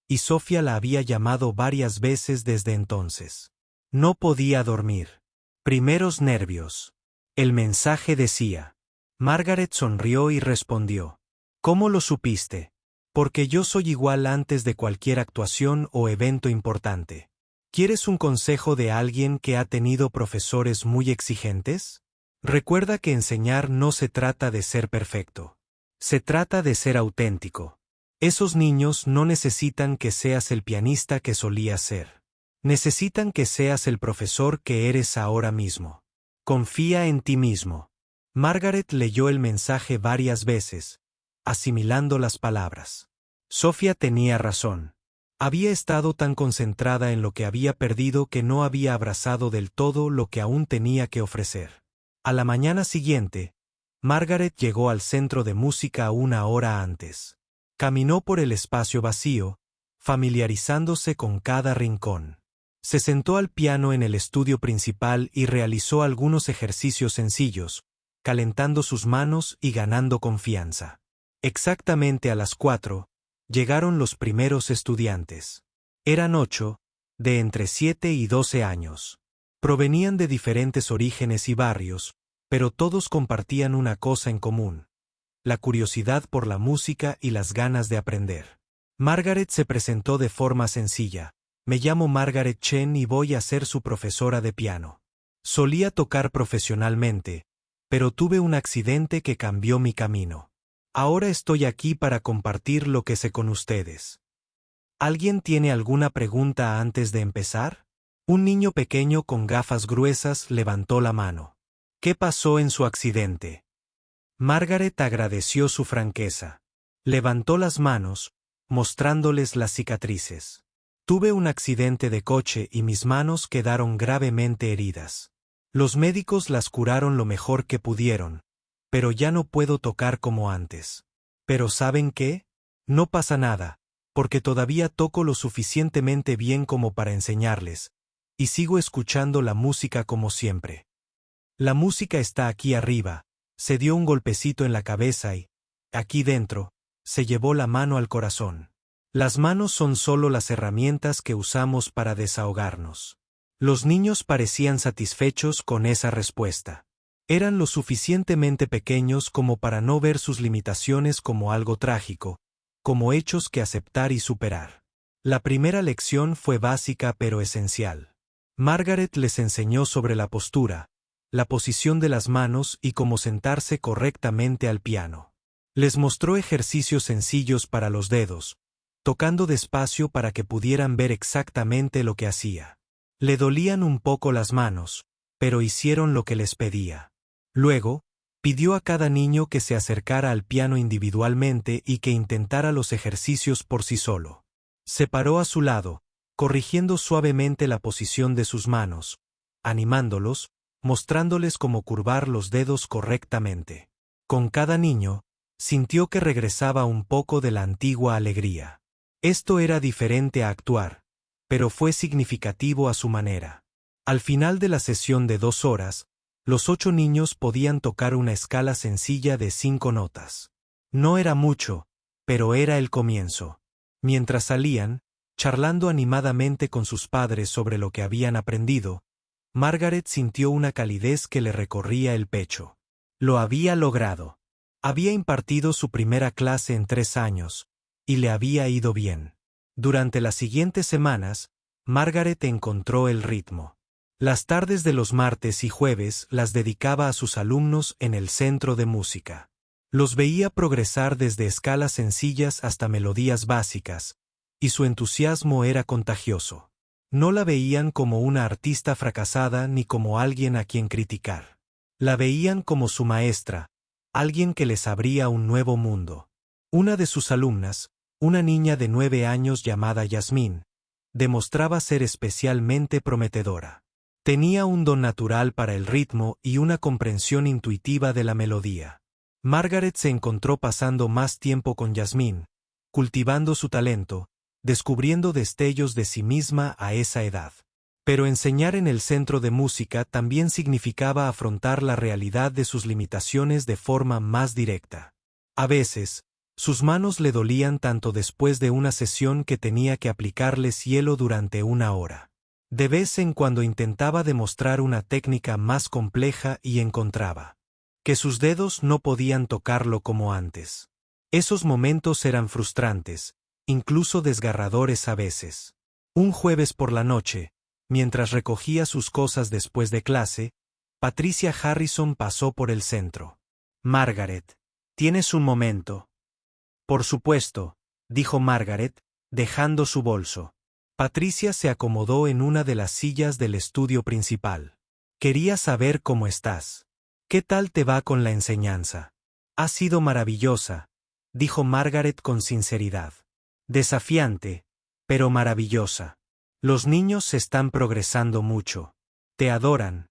y Sofía la había llamado varias veces desde entonces. No podía dormir. Primeros nervios. El mensaje decía. Margaret sonrió y respondió. ¿Cómo lo supiste? Porque yo soy igual antes de cualquier actuación o evento importante. ¿Quieres un consejo de alguien que ha tenido profesores muy exigentes? Recuerda que enseñar no se trata de ser perfecto. Se trata de ser auténtico. Esos niños no necesitan que seas el pianista que solías ser. Necesitan que seas el profesor que eres ahora mismo. Confía en ti mismo. Margaret leyó el mensaje varias veces, asimilando las palabras. Sofía tenía razón. Había estado tan concentrada en lo que había perdido que no había abrazado del todo lo que aún tenía que ofrecer. A la mañana siguiente, Margaret llegó al centro de música 1 hora antes. Caminó por el espacio vacío, familiarizándose con cada rincón. Se sentó al piano en el estudio principal y realizó algunos ejercicios sencillos, calentando sus manos y ganando confianza. Exactamente a las 4, llegaron los primeros estudiantes. Eran 8, de entre 7 y 12 años. Provenían de diferentes orígenes y barrios, pero todos compartían una cosa en común: la curiosidad por la música y las ganas de aprender. Margaret se presentó de forma sencilla. Me llamo Margaret Chen y voy a ser su profesora de piano. Solía tocar profesionalmente, pero tuve un accidente que cambió mi camino. Ahora estoy aquí para compartir lo que sé con ustedes. ¿Alguien tiene alguna pregunta antes de empezar? Un niño pequeño con gafas gruesas levantó la mano. ¿Qué pasó en su accidente? Margaret agradeció su franqueza. Levantó las manos, mostrándoles las cicatrices. Tuve un accidente de coche y mis manos quedaron gravemente heridas. Los médicos las curaron lo mejor que pudieron, pero ya no puedo tocar como antes. ¿Pero saben qué? No pasa nada, porque todavía toco lo suficientemente bien como para enseñarles, y sigo escuchando la música como siempre. La música está aquí arriba, se dio un golpecito en la cabeza y, aquí dentro, se llevó la mano al corazón. Las manos son solo las herramientas que usamos para desahogarnos. Los niños parecían satisfechos con esa respuesta. Eran lo suficientemente pequeños como para no ver sus limitaciones como algo trágico, como hechos que aceptar y superar. La primera lección fue básica pero esencial. Margaret les enseñó sobre la postura, la posición de las manos y cómo sentarse correctamente al piano. Les mostró ejercicios sencillos para los dedos, tocando despacio para que pudieran ver exactamente lo que hacía. Le dolían un poco las manos, pero hicieron lo que les pedía. Luego, pidió a cada niño que se acercara al piano individualmente y que intentara los ejercicios por sí solo. Se paró a su lado, corrigiendo suavemente la posición de sus manos, animándolos, mostrándoles cómo curvar los dedos correctamente. Con cada niño, sintió que regresaba un poco de la antigua alegría. Esto era diferente a actuar, pero fue significativo a su manera. Al final de la sesión de 2 horas, los 8 niños podían tocar una escala sencilla de 5 notas. No era mucho, pero era el comienzo. Mientras salían, charlando animadamente con sus padres sobre lo que habían aprendido, Margaret sintió una calidez que le recorría el pecho. Lo había logrado. Había impartido su primera clase en 3 años, y le había ido bien. Durante las siguientes semanas, Margaret encontró el ritmo. Las tardes de los martes y jueves las dedicaba a sus alumnos en el centro de música. Los veía progresar desde escalas sencillas hasta melodías básicas, y su entusiasmo era contagioso. No la veían como una artista fracasada ni como alguien a quien criticar. La veían como su maestra, alguien que les abría un nuevo mundo. Una de sus alumnas, una niña de 9 años llamada Yasmín, demostraba ser especialmente prometedora. Tenía un don natural para el ritmo y una comprensión intuitiva de la melodía. Margaret se encontró pasando más tiempo con Yasmín, cultivando su talento, descubriendo destellos de sí misma a esa edad. Pero enseñar en el centro de música también significaba afrontar la realidad de sus limitaciones de forma más directa. A veces, sus manos le dolían tanto después de una sesión que tenía que aplicarles hielo durante 1 hora. De vez en cuando intentaba demostrar una técnica más compleja y encontraba que sus dedos no podían tocarlo como antes. Esos momentos eran frustrantes, incluso desgarradores a veces. Un jueves por la noche, mientras recogía sus cosas después de clase, Patricia Harrison pasó por el centro. «Margaret, ¿tienes un momento?» «Por supuesto», dijo Margaret, dejando su bolso. Patricia se acomodó en una de las sillas del estudio principal. «Quería saber cómo estás. ¿Qué tal te va con la enseñanza?» «Ha sido maravillosa», dijo Margaret con sinceridad. «Desafiante, pero maravillosa. Los niños están progresando mucho. Te adoran»,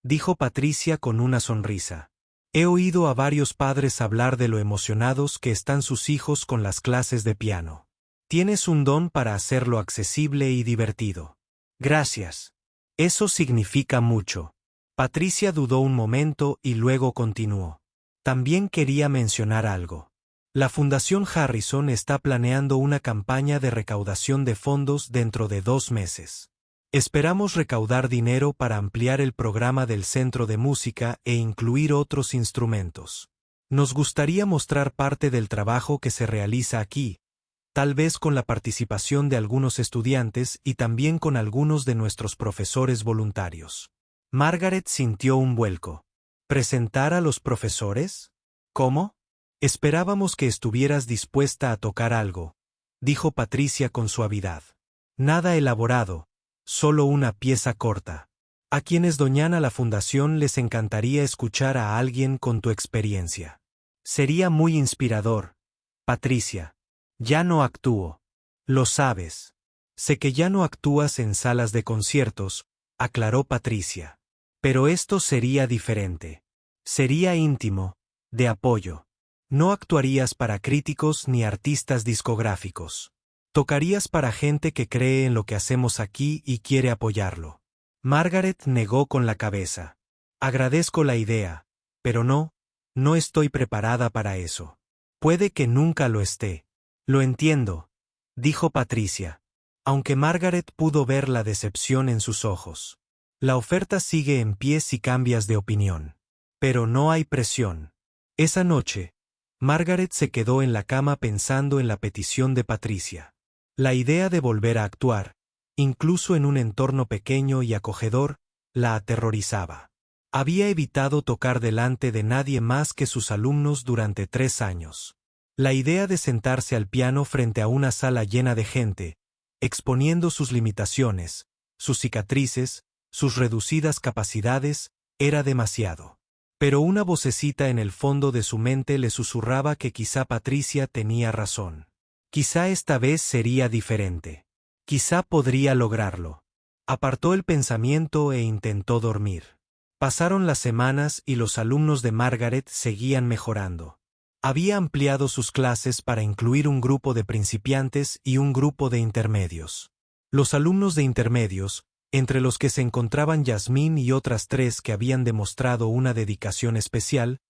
dijo Patricia con una sonrisa. «He oído a varios padres hablar de lo emocionados que están sus hijos con las clases de piano. Tienes un don para hacerlo accesible y divertido». «Gracias. Eso significa mucho». Patricia dudó un momento y luego continuó. «También quería mencionar algo. La Fundación Harrison está planeando una campaña de recaudación de fondos dentro de 2 meses. Esperamos recaudar dinero para ampliar el programa del Centro de Música e incluir otros instrumentos. Nos gustaría mostrar parte del trabajo que se realiza aquí, tal vez con la participación de algunos estudiantes y también con algunos de nuestros profesores voluntarios». Margaret sintió un vuelco. ¿Presentar a los profesores? ¿Cómo? Esperábamos que estuvieras dispuesta a tocar algo, dijo Patricia con suavidad. Nada elaborado, solo una pieza corta. A quienes doñan a la fundación les encantaría escuchar a alguien con tu experiencia. Sería muy inspirador. Patricia. Ya no actúo. Lo sabes. Sé que ya no actúas en salas de conciertos, aclaró Patricia. Pero esto sería diferente. Sería íntimo, de apoyo. No actuarías para críticos ni artistas discográficos. Tocarías para gente que cree en lo que hacemos aquí y quiere apoyarlo. Margaret negó con la cabeza. Agradezco la idea, pero no estoy preparada para eso. Puede que nunca lo esté. Lo entiendo, dijo Patricia. Aunque Margaret pudo ver la decepción en sus ojos. La oferta sigue en pie si cambias de opinión. Pero no hay presión. Esa noche, Margaret se quedó en la cama pensando en la petición de Patricia. La idea de volver a actuar, incluso en un entorno pequeño y acogedor, la aterrorizaba. Había evitado tocar delante de nadie más que sus alumnos durante 3 años. La idea de sentarse al piano frente a una sala llena de gente, exponiendo sus limitaciones, sus cicatrices, sus reducidas capacidades, era demasiado. Pero una vocecita en el fondo de su mente le susurraba que quizá Patricia tenía razón. Quizá esta vez sería diferente. Quizá podría lograrlo. Apartó el pensamiento e intentó dormir. Pasaron las semanas y los alumnos de Margaret seguían mejorando. Había ampliado sus clases para incluir un grupo de principiantes y un grupo de intermedios. Los alumnos de intermedios, entre los que se encontraban Yasmín y otras 3 que habían demostrado una dedicación especial,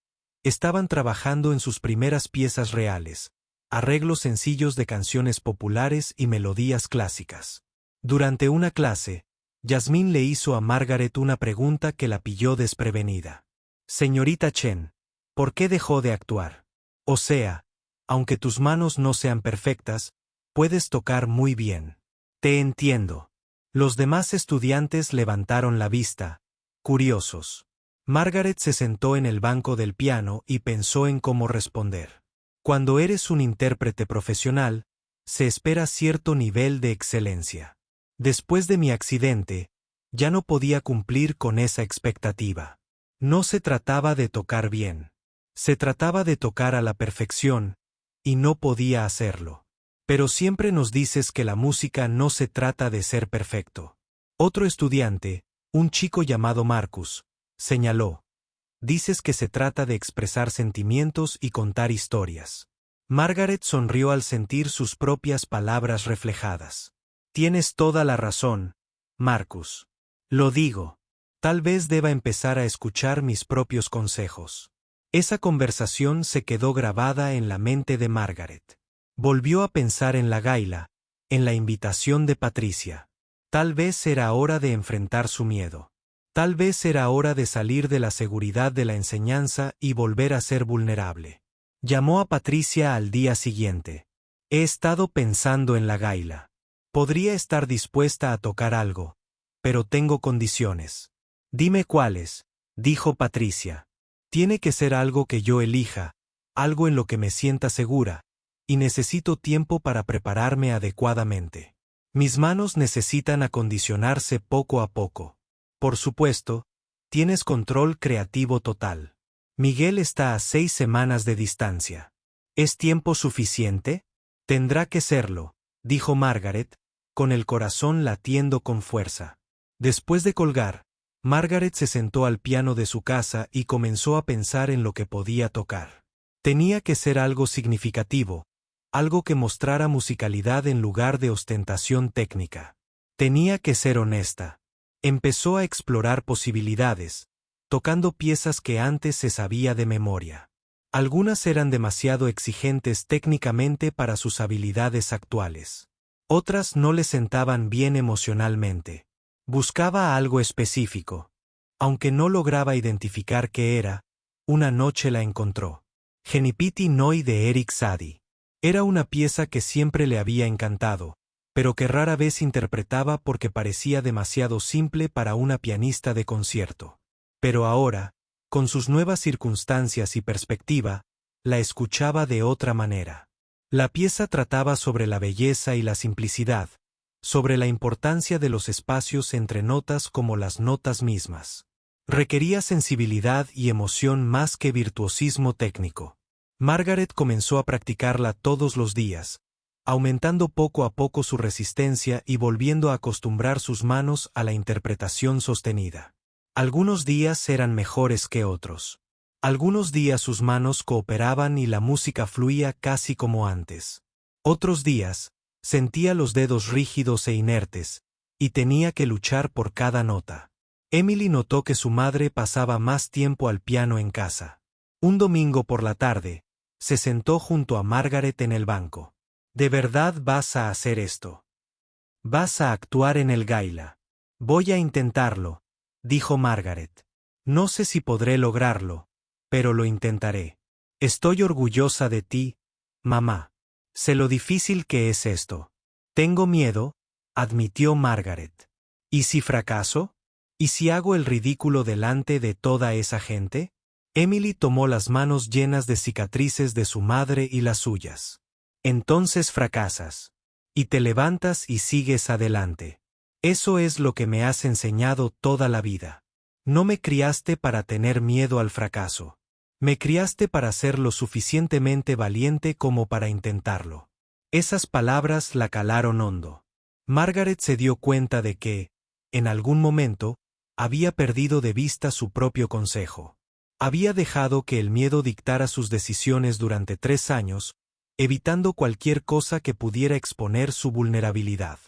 estaban trabajando en sus primeras piezas reales, arreglos sencillos de canciones populares y melodías clásicas. Durante una clase, Yasmín le hizo a Margaret una pregunta que la pilló desprevenida. «Señorita Chen, ¿por qué dejó de actuar? O sea, aunque tus manos no sean perfectas, puedes tocar muy bien». «Te entiendo». Los demás estudiantes levantaron la vista, curiosos. Margaret se sentó en el banco del piano y pensó en cómo responder. Cuando eres un intérprete profesional, se espera cierto nivel de excelencia. Después de mi accidente, ya no podía cumplir con esa expectativa. No se trataba de tocar bien. Se trataba de tocar a la perfección, y no podía hacerlo. Pero siempre nos dices que la música no se trata de ser perfecto. Otro estudiante, un chico llamado Marcus, señaló. Dices que se trata de expresar sentimientos y contar historias. Margaret sonrió al sentir sus propias palabras reflejadas. Tienes toda la razón, Marcus. Lo digo. Tal vez deba empezar a escuchar mis propios consejos. Esa conversación se quedó grabada en la mente de Margaret. Volvió a pensar en la gaila, en la invitación de Patricia. Tal vez era hora de enfrentar su miedo. Tal vez era hora de salir de la seguridad de la enseñanza y volver a ser vulnerable. Llamó a Patricia al día siguiente. He estado pensando en la gaila. Podría estar dispuesta a tocar algo, pero tengo condiciones. Dime cuáles, dijo Patricia. Tiene que ser algo que yo elija, algo en lo que me sienta segura, y necesito tiempo para prepararme adecuadamente. Mis manos necesitan acondicionarse poco a poco. Por supuesto, tienes control creativo total. Miguel está a 6 semanas de distancia. ¿Es tiempo suficiente? Tendrá que serlo, dijo Margaret, con el corazón latiendo con fuerza. Después de colgar, Margaret se sentó al piano de su casa y comenzó a pensar en lo que podía tocar. Tenía que ser algo significativo, algo que mostrara musicalidad en lugar de ostentación técnica. Tenía que ser honesta. Empezó a explorar posibilidades, tocando piezas que antes se sabía de memoria. Algunas eran demasiado exigentes técnicamente para sus habilidades actuales. Otras no le sentaban bien emocionalmente. Buscaba algo específico. Aunque no lograba identificar qué era, una noche la encontró. Genipiti Noi de Eric Satie. Era una pieza que siempre le había encantado, pero que rara vez interpretaba porque parecía demasiado simple para una pianista de concierto. Pero ahora, con sus nuevas circunstancias y perspectiva, la escuchaba de otra manera. La pieza trataba sobre la belleza y la simplicidad, sobre la importancia de los espacios entre notas como las notas mismas. Requería sensibilidad y emoción más que virtuosismo técnico. Margaret comenzó a practicarla todos los días, aumentando poco a poco su resistencia y volviendo a acostumbrar sus manos a la interpretación sostenida. Algunos días eran mejores que otros. Algunos días sus manos cooperaban y la música fluía casi como antes. Otros días, sentía los dedos rígidos e inertes, y tenía que luchar por cada nota. Emily notó que su madre pasaba más tiempo al piano en casa. Un domingo por la tarde, se sentó junto a Margaret en el banco. ¿De verdad vas a hacer esto? Vas a actuar en el gala. Voy a intentarlo, dijo Margaret. No sé si podré lograrlo, pero lo intentaré. Estoy orgullosa de ti, mamá. Sé lo difícil que es esto. Tengo miedo, admitió Margaret. ¿Y si fracaso? ¿Y si hago el ridículo delante de toda esa gente? Emily tomó las manos llenas de cicatrices de su madre y las suyas. Entonces fracasas. Y te levantas y sigues adelante. Eso es lo que me has enseñado toda la vida. No me criaste para tener miedo al fracaso. Me criaste para ser lo suficientemente valiente como para intentarlo. Esas palabras la calaron hondo. Margaret se dio cuenta de que, en algún momento, había perdido de vista su propio consejo. Había dejado que el miedo dictara sus decisiones durante 3 años, evitando cualquier cosa que pudiera exponer su vulnerabilidad.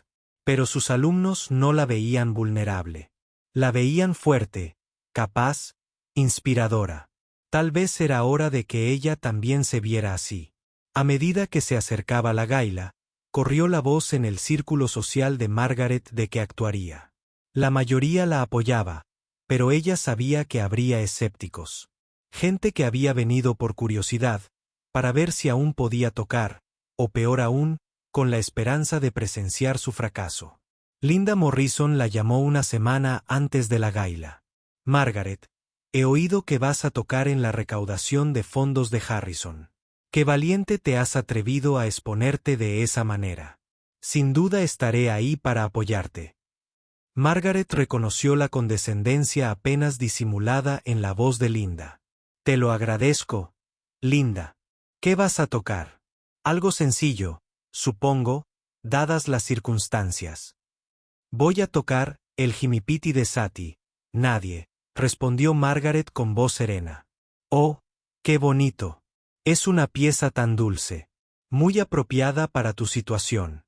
Pero sus alumnos no la veían vulnerable. La veían fuerte, capaz, inspiradora. Tal vez era hora de que ella también se viera así. A medida que se acercaba la gaila, corrió la voz en el círculo social de Margaret de que actuaría. La mayoría la apoyaba, pero ella sabía que habría escépticos. Gente que había venido por curiosidad, para ver si aún podía tocar, o peor aún, con la esperanza de presenciar su fracaso. Linda Morrison la llamó una semana antes de la gaila. Margaret, he oído que vas a tocar en la recaudación de fondos de Harrison. Qué valiente te has atrevido a exponerte de esa manera. Sin duda estaré ahí para apoyarte. Margaret reconoció la condescendencia apenas disimulada en la voz de Linda. Te lo agradezco, Linda. ¿Qué vas a tocar? Algo sencillo, supongo, dadas las circunstancias. Voy a tocar el Jimipiti de Satie. Nadie, respondió Margaret con voz serena. Oh, qué bonito. Es una pieza tan dulce, muy apropiada para tu situación.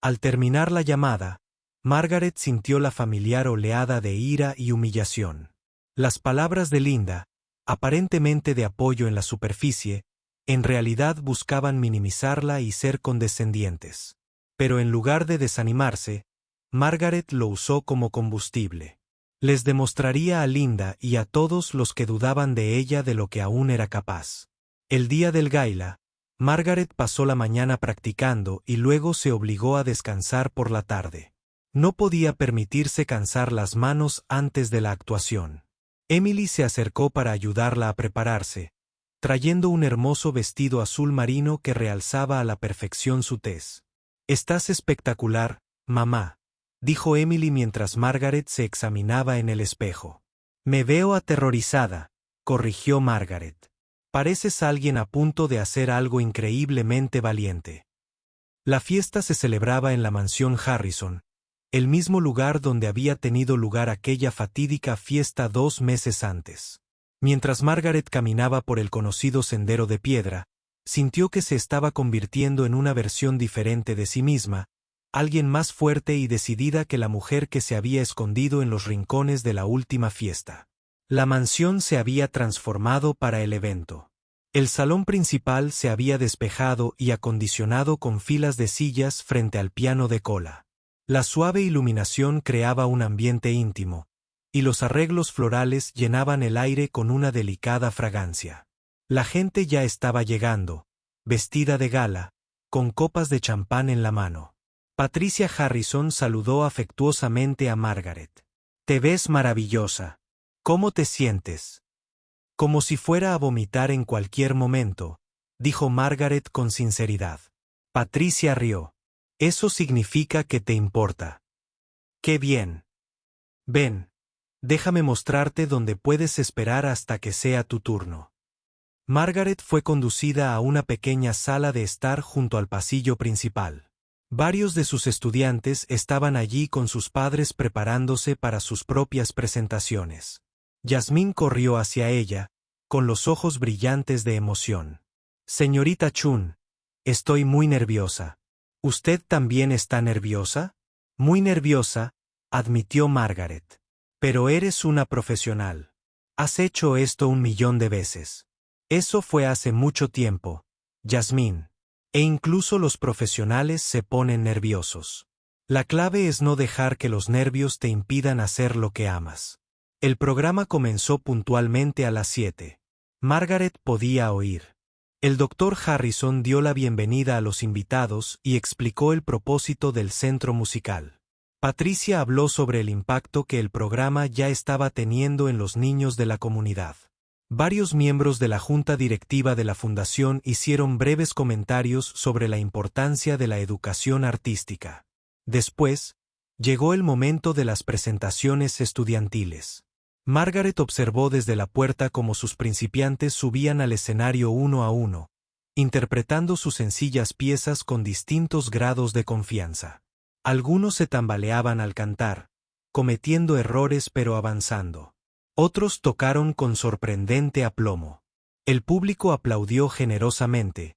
Al terminar la llamada, Margaret sintió la familiar oleada de ira y humillación. Las palabras de Linda, aparentemente de apoyo en la superficie, en realidad buscaban minimizarla y ser condescendientes. Pero en lugar de desanimarse, Margaret lo usó como combustible. Les demostraría a Linda y a todos los que dudaban de ella de lo que aún era capaz. El día del gaila, Margaret pasó la mañana practicando y luego se obligó a descansar por la tarde. No podía permitirse cansar las manos antes de la actuación. Emily se acercó para ayudarla a prepararse, trayendo un hermoso vestido azul marino que realzaba a la perfección su tez. «Estás espectacular, mamá», dijo Emily mientras Margaret se examinaba en el espejo. «Me veo aterrorizada», corrigió Margaret. «Pareces alguien a punto de hacer algo increíblemente valiente». La fiesta se celebraba en la mansión Harrison, el mismo lugar donde había tenido lugar aquella fatídica fiesta 2 meses antes. Mientras Margaret caminaba por el conocido sendero de piedra, sintió que se estaba convirtiendo en una versión diferente de sí misma, alguien más fuerte y decidida que la mujer que se había escondido en los rincones de la última fiesta. La mansión se había transformado para el evento. El salón principal se había despejado y acondicionado con filas de sillas frente al piano de cola. La suave iluminación creaba un ambiente íntimo, y los arreglos florales llenaban el aire con una delicada fragancia. La gente ya estaba llegando, vestida de gala, con copas de champán en la mano. Patricia Harrison saludó afectuosamente a Margaret. «Te ves maravillosa. ¿Cómo te sientes?» «Como si fuera a vomitar en cualquier momento», dijo Margaret con sinceridad. Patricia rió. «Eso significa que te importa». «Qué bien. Ven. Déjame mostrarte dónde puedes esperar hasta que sea tu turno». Margaret fue conducida a una pequeña sala de estar junto al pasillo principal. Varios de sus estudiantes estaban allí con sus padres preparándose para sus propias presentaciones. Yasmín corrió hacia ella, con los ojos brillantes de emoción. «Señorita Chun, estoy muy nerviosa. ¿Usted también está nerviosa?» Muy nerviosa, admitió Margaret. Pero eres una profesional. Has hecho esto 1.000.000 de veces. Eso fue hace mucho tiempo, Yasmín. E incluso los profesionales se ponen nerviosos. La clave es no dejar que los nervios te impidan hacer lo que amas. El programa comenzó puntualmente a las 7. Margaret podía oír. El doctor Harrison dio la bienvenida a los invitados y explicó el propósito del centro musical. Patricia habló sobre el impacto que el programa ya estaba teniendo en los niños de la comunidad. Varios miembros de la junta directiva de la fundación hicieron breves comentarios sobre la importancia de la educación artística. Después, llegó el momento de las presentaciones estudiantiles. Margaret observó desde la puerta cómo sus principiantes subían al escenario uno a uno, interpretando sus sencillas piezas con distintos grados de confianza. Algunos se tambaleaban al cantar, cometiendo errores pero avanzando. Otros tocaron con sorprendente aplomo. El público aplaudió generosamente,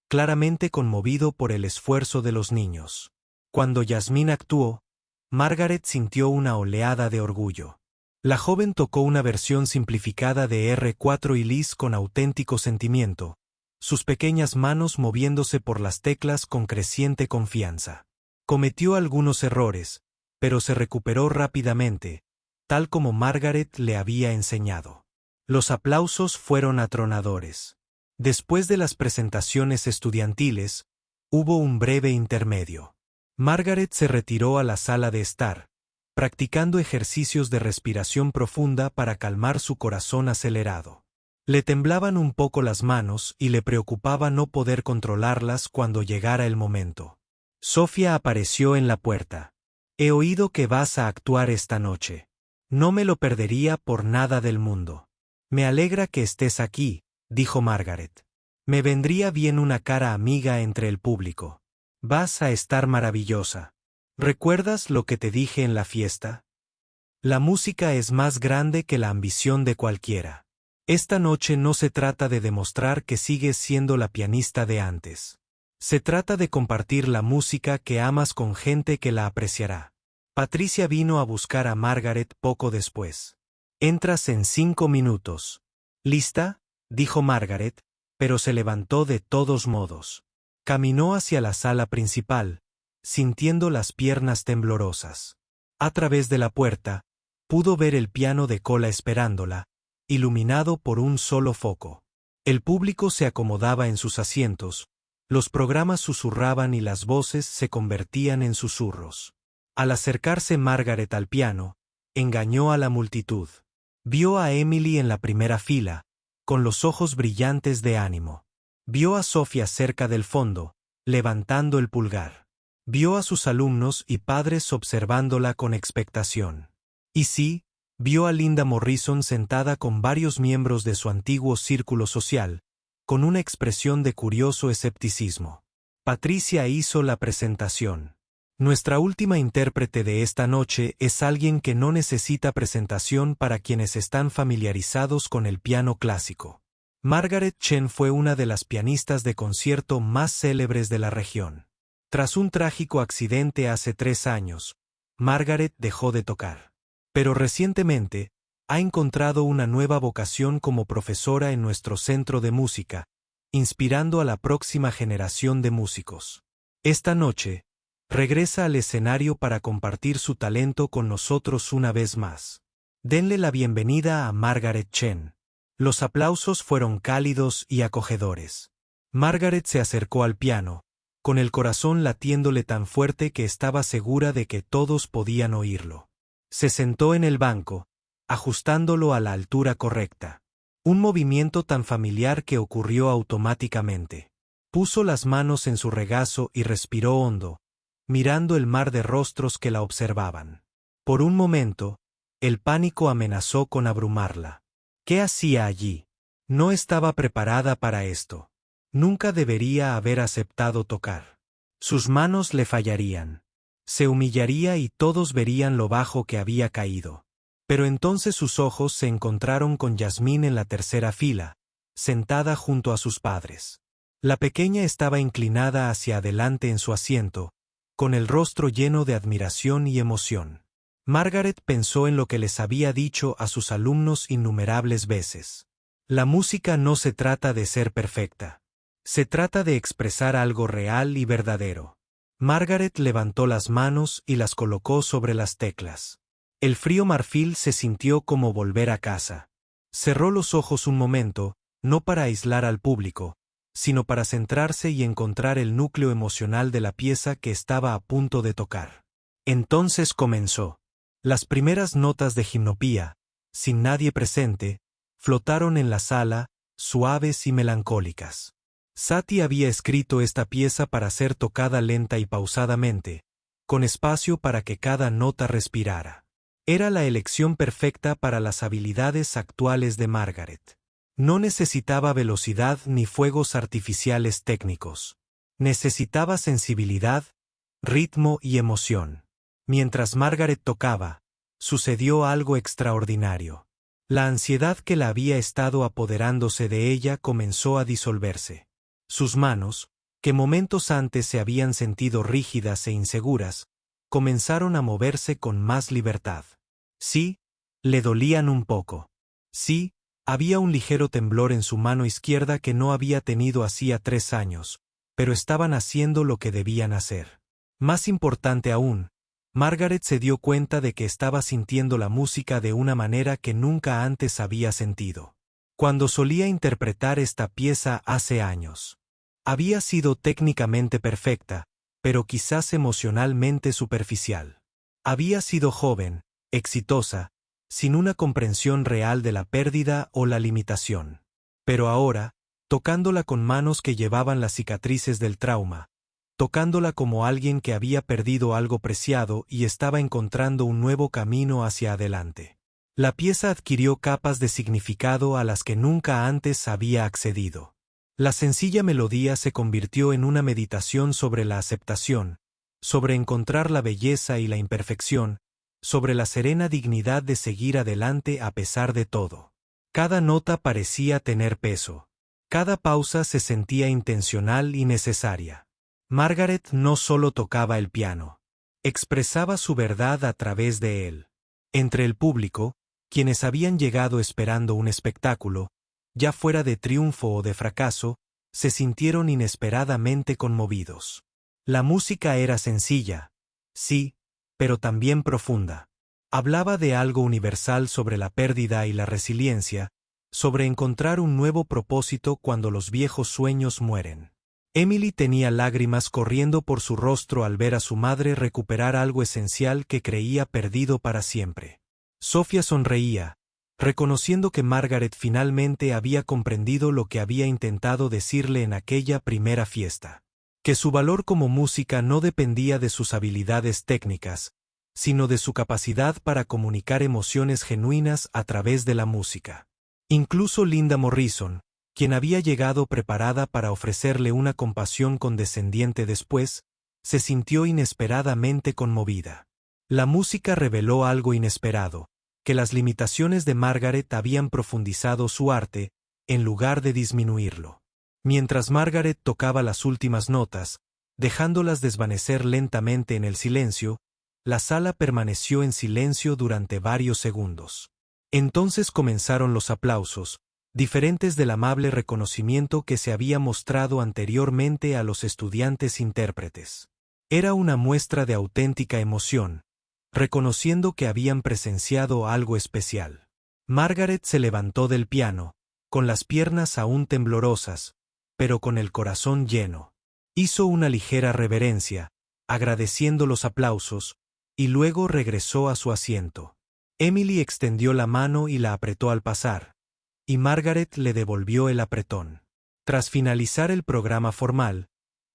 claramente conmovido por el esfuerzo de los niños. Cuando Yasmín actuó, Margaret sintió una oleada de orgullo. La joven tocó una versión simplificada de R4 y Lis con auténtico sentimiento, sus pequeñas manos moviéndose por las teclas con creciente confianza. Cometió algunos errores, pero se recuperó rápidamente, tal como Margaret le había enseñado. Los aplausos fueron atronadores. Después de las presentaciones estudiantiles, hubo un breve intermedio. Margaret se retiró a la sala de estar, practicando ejercicios de respiración profunda para calmar su corazón acelerado. Le temblaban un poco las manos y le preocupaba no poder controlarlas cuando llegara el momento. Sofía apareció en la puerta. He oído que vas a actuar esta noche. No me lo perdería por nada del mundo. Me alegra que estés aquí, dijo Margaret. Me vendría bien una cara amiga entre el público. Vas a estar maravillosa. ¿Recuerdas lo que te dije en la fiesta? La música es más grande que la ambición de cualquiera. Esta noche no se trata de demostrar que sigues siendo la pianista de antes. Se trata de compartir la música que amas con gente que la apreciará. Patricia vino a buscar a Margaret poco después. Entras en 5 minutos. ¿Lista?, dijo Margaret, pero se levantó de todos modos. Caminó hacia la sala principal, sintiendo las piernas temblorosas. A través de la puerta, pudo ver el piano de cola esperándola, iluminado por un solo foco. El público se acomodaba en sus asientos, los programas susurraban y las voces se convertían en susurros. Al acercarse Margaret al piano, engañó a la multitud. Vio a Emily en la primera fila, con los ojos brillantes de ánimo. Vio a Sofía cerca del fondo, levantando el pulgar. Vio a sus alumnos y padres observándola con expectación. Y sí, vio a Linda Morrison sentada con varios miembros de su antiguo círculo social, con una expresión de curioso escepticismo. Patricia hizo la presentación. Nuestra última intérprete de esta noche es alguien que no necesita presentación para quienes están familiarizados con el piano clásico. Margaret Chen fue una de las pianistas de concierto más célebres de la región. Tras un trágico accidente hace 3 años, Margaret dejó de tocar. Pero recientemente, ha encontrado una nueva vocación como profesora en nuestro centro de música, inspirando a la próxima generación de músicos. Esta noche, regresa al escenario para compartir su talento con nosotros una vez más. Denle la bienvenida a Margaret Chen. Los aplausos fueron cálidos y acogedores. Margaret se acercó al piano, con el corazón latiéndole tan fuerte que estaba segura de que todos podían oírlo. Se sentó en el banco, ajustándolo a la altura correcta. Un movimiento tan familiar que ocurrió automáticamente. Puso las manos en su regazo y respiró hondo, mirando el mar de rostros que la observaban. Por un momento, el pánico amenazó con abrumarla. ¿Qué hacía allí? No estaba preparada para esto. Nunca debería haber aceptado tocar. Sus manos le fallarían. Se humillaría y todos verían lo bajo que había caído. Pero entonces sus ojos se encontraron con Yasmín en la tercera fila, sentada junto a sus padres. La pequeña estaba inclinada hacia adelante en su asiento, con el rostro lleno de admiración y emoción. Margaret pensó en lo que les había dicho a sus alumnos innumerables veces. La música no se trata de ser perfecta. Se trata de expresar algo real y verdadero. Margaret levantó las manos y las colocó sobre las teclas. El frío marfil se sintió como volver a casa. Cerró los ojos un momento, no para aislar al público, sino para centrarse y encontrar el núcleo emocional de la pieza que estaba a punto de tocar. Entonces comenzó. Las primeras notas de Gimnopía, sin nadie presente, flotaron en la sala, suaves y melancólicas. Satie había escrito esta pieza para ser tocada lenta y pausadamente, con espacio para que cada nota respirara. Era la elección perfecta para las habilidades actuales de Margaret. No necesitaba velocidad ni fuegos artificiales técnicos. Necesitaba sensibilidad, ritmo y emoción. Mientras Margaret tocaba, sucedió algo extraordinario. La ansiedad que la había estado apoderándose de ella comenzó a disolverse. Sus manos, que momentos antes se habían sentido rígidas e inseguras, comenzaron a moverse con más libertad. Sí, le dolían un poco. Sí, había un ligero temblor en su mano izquierda que no había tenido hacía 3 años, pero estaban haciendo lo que debían hacer. Más importante aún, Margaret se dio cuenta de que estaba sintiendo la música de una manera que nunca antes había sentido. Cuando solía interpretar esta pieza hace años. Había sido técnicamente perfecta, pero quizás emocionalmente superficial. Había sido joven, exitosa, sin una comprensión real de la pérdida o la limitación. Pero ahora, tocándola con manos que llevaban las cicatrices del trauma, tocándola como alguien que había perdido algo preciado y estaba encontrando un nuevo camino hacia adelante. La pieza adquirió capas de significado a las que nunca antes había accedido. La sencilla melodía se convirtió en una meditación sobre la aceptación, sobre encontrar la belleza y la imperfección, sobre la serena dignidad de seguir adelante a pesar de todo. Cada nota parecía tener peso. Cada pausa se sentía intencional y necesaria. Margaret no solo tocaba el piano, expresaba su verdad a través de él. Entre el público, quienes habían llegado esperando un espectáculo, ya fuera de triunfo o de fracaso, se sintieron inesperadamente conmovidos. La música era sencilla, sí, pero también profunda. Hablaba de algo universal sobre la pérdida y la resiliencia, sobre encontrar un nuevo propósito cuando los viejos sueños mueren. Emily tenía lágrimas corriendo por su rostro al ver a su madre recuperar algo esencial que creía perdido para siempre. Sofía sonreía, reconociendo que Margaret finalmente había comprendido lo que había intentado decirle en aquella primera fiesta. Que su valor como música no dependía de sus habilidades técnicas, sino de su capacidad para comunicar emociones genuinas a través de la música. Incluso Linda Morrison, quien había llegado preparada para ofrecerle una compasión condescendiente después, se sintió inesperadamente conmovida. La música reveló algo inesperado, que las limitaciones de Margaret habían profundizado su arte, en lugar de disminuirlo. Mientras Margaret tocaba las últimas notas, dejándolas desvanecer lentamente en el silencio, la sala permaneció en silencio durante varios segundos. Entonces comenzaron los aplausos, diferentes del amable reconocimiento que se había mostrado anteriormente a los estudiantes intérpretes. Era una muestra de auténtica emoción, reconociendo que habían presenciado algo especial. Margaret se levantó del piano, con las piernas aún temblorosas, pero con el corazón lleno. Hizo una ligera reverencia, agradeciendo los aplausos, y luego regresó a su asiento. Emily extendió la mano y la apretó al pasar, y Margaret le devolvió el apretón. Tras finalizar el programa formal,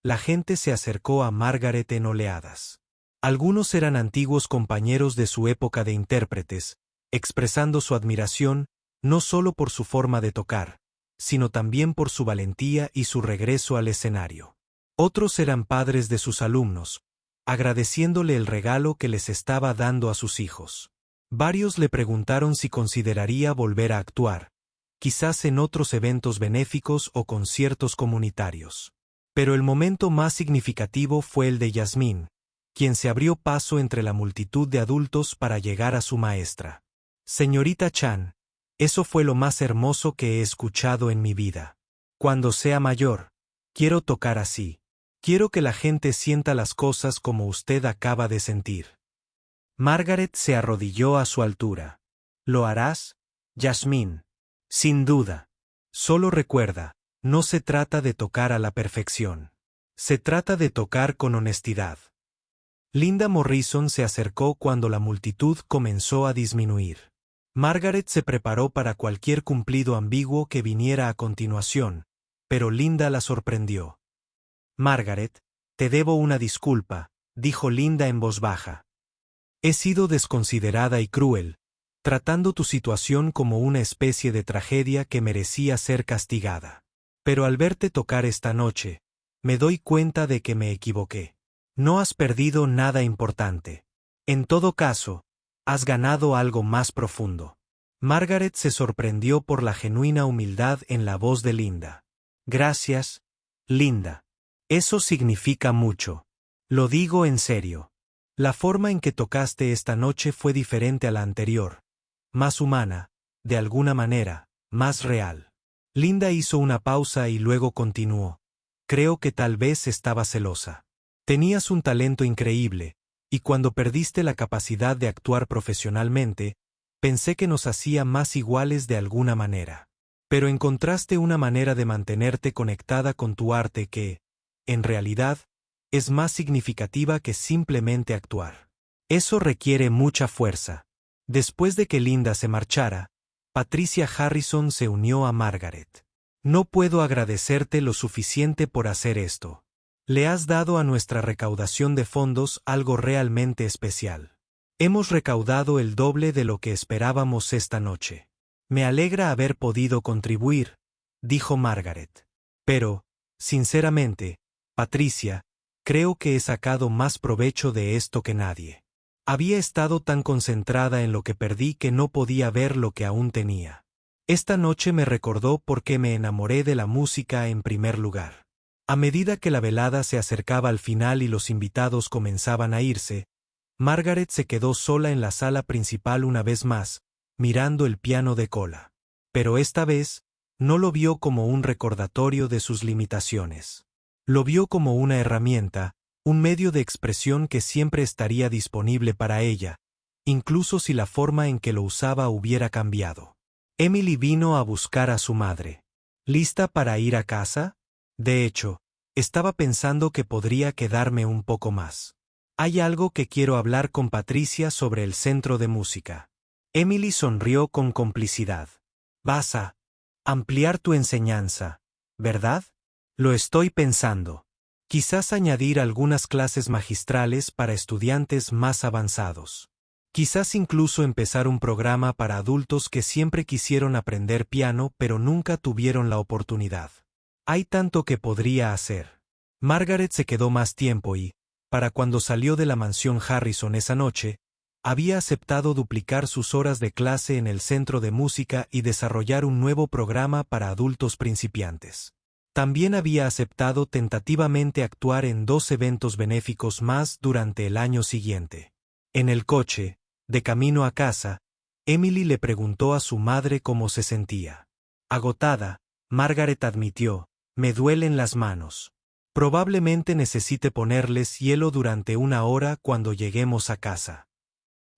la gente se acercó a Margaret en oleadas. Algunos eran antiguos compañeros de su época de intérpretes, expresando su admiración, no solo por su forma de tocar, sino también por su valentía y su regreso al escenario. Otros eran padres de sus alumnos, agradeciéndole el regalo que les estaba dando a sus hijos. Varios le preguntaron si consideraría volver a actuar, quizás en otros eventos benéficos o conciertos comunitarios. Pero el momento más significativo fue el de Yasmín, quien se abrió paso entre la multitud de adultos para llegar a su maestra. Señorita Chan, eso fue lo más hermoso que he escuchado en mi vida. Cuando sea mayor, quiero tocar así. Quiero que la gente sienta las cosas como usted acaba de sentir. Margaret se arrodilló a su altura. ¿Lo harás, Yasmín? Sin duda. Solo recuerda, no se trata de tocar a la perfección. Se trata de tocar con honestidad. Linda Morrison se acercó cuando la multitud comenzó a disminuir. Margaret se preparó para cualquier cumplido ambiguo que viniera a continuación, pero Linda la sorprendió. Margaret, te debo una disculpa, dijo Linda en voz baja. He sido desconsiderada y cruel, tratando tu situación como una especie de tragedia que merecía ser castigada. Pero al verte tocar esta noche, me doy cuenta de que me equivoqué. No has perdido nada importante. En todo caso, has ganado algo más profundo. Margaret se sorprendió por la genuina humildad en la voz de Linda. Gracias, Linda. Eso significa mucho. Lo digo en serio. La forma en que tocaste esta noche fue diferente a la anterior. Más humana, de alguna manera, más real. Linda hizo una pausa y luego continuó. Creo que tal vez estaba celosa. Tenías un talento increíble, y cuando perdiste la capacidad de actuar profesionalmente, pensé que nos hacía más iguales de alguna manera. Pero encontraste una manera de mantenerte conectada con tu arte que, en realidad, es más significativa que simplemente actuar. Eso requiere mucha fuerza. Después de que Linda se marchara, Patricia Harrison se unió a Margaret. No puedo agradecerte lo suficiente por hacer esto. Le has dado a nuestra recaudación de fondos algo realmente especial. Hemos recaudado el doble de lo que esperábamos esta noche. Me alegra haber podido contribuir, dijo Margaret. Pero, sinceramente, Patricia, creo que he sacado más provecho de esto que nadie. Había estado tan concentrada en lo que perdí que no podía ver lo que aún tenía. Esta noche me recordó por qué me enamoré de la música en primer lugar. A medida que la velada se acercaba al final y los invitados comenzaban a irse, Margaret se quedó sola en la sala principal una vez más, mirando el piano de cola. Pero esta vez, no lo vio como un recordatorio de sus limitaciones. Lo vio como una herramienta, un medio de expresión que siempre estaría disponible para ella, incluso si la forma en que lo usaba hubiera cambiado. Emily vino a buscar a su madre. ¿Lista para ir a casa? De hecho, estaba pensando que podría quedarme un poco más. Hay algo que quiero hablar con Patricia sobre el centro de música. Emily sonrió con complicidad. Vas a ampliar tu enseñanza, ¿verdad? Lo estoy pensando. Quizás añadir algunas clases magistrales para estudiantes más avanzados. Quizás incluso empezar un programa para adultos que siempre quisieron aprender piano pero nunca tuvieron la oportunidad. Hay tanto que podría hacer. Margaret se quedó más tiempo y, para cuando salió de la mansión Harrison esa noche, había aceptado duplicar sus horas de clase en el centro de música y desarrollar un nuevo programa para adultos principiantes. También había aceptado tentativamente actuar en 2 eventos benéficos más durante el año siguiente. En el coche, de camino a casa, Emily le preguntó a su madre cómo se sentía. Agotada, Margaret admitió, me duelen las manos. Probablemente necesite ponerles hielo durante 1 hora cuando lleguemos a casa.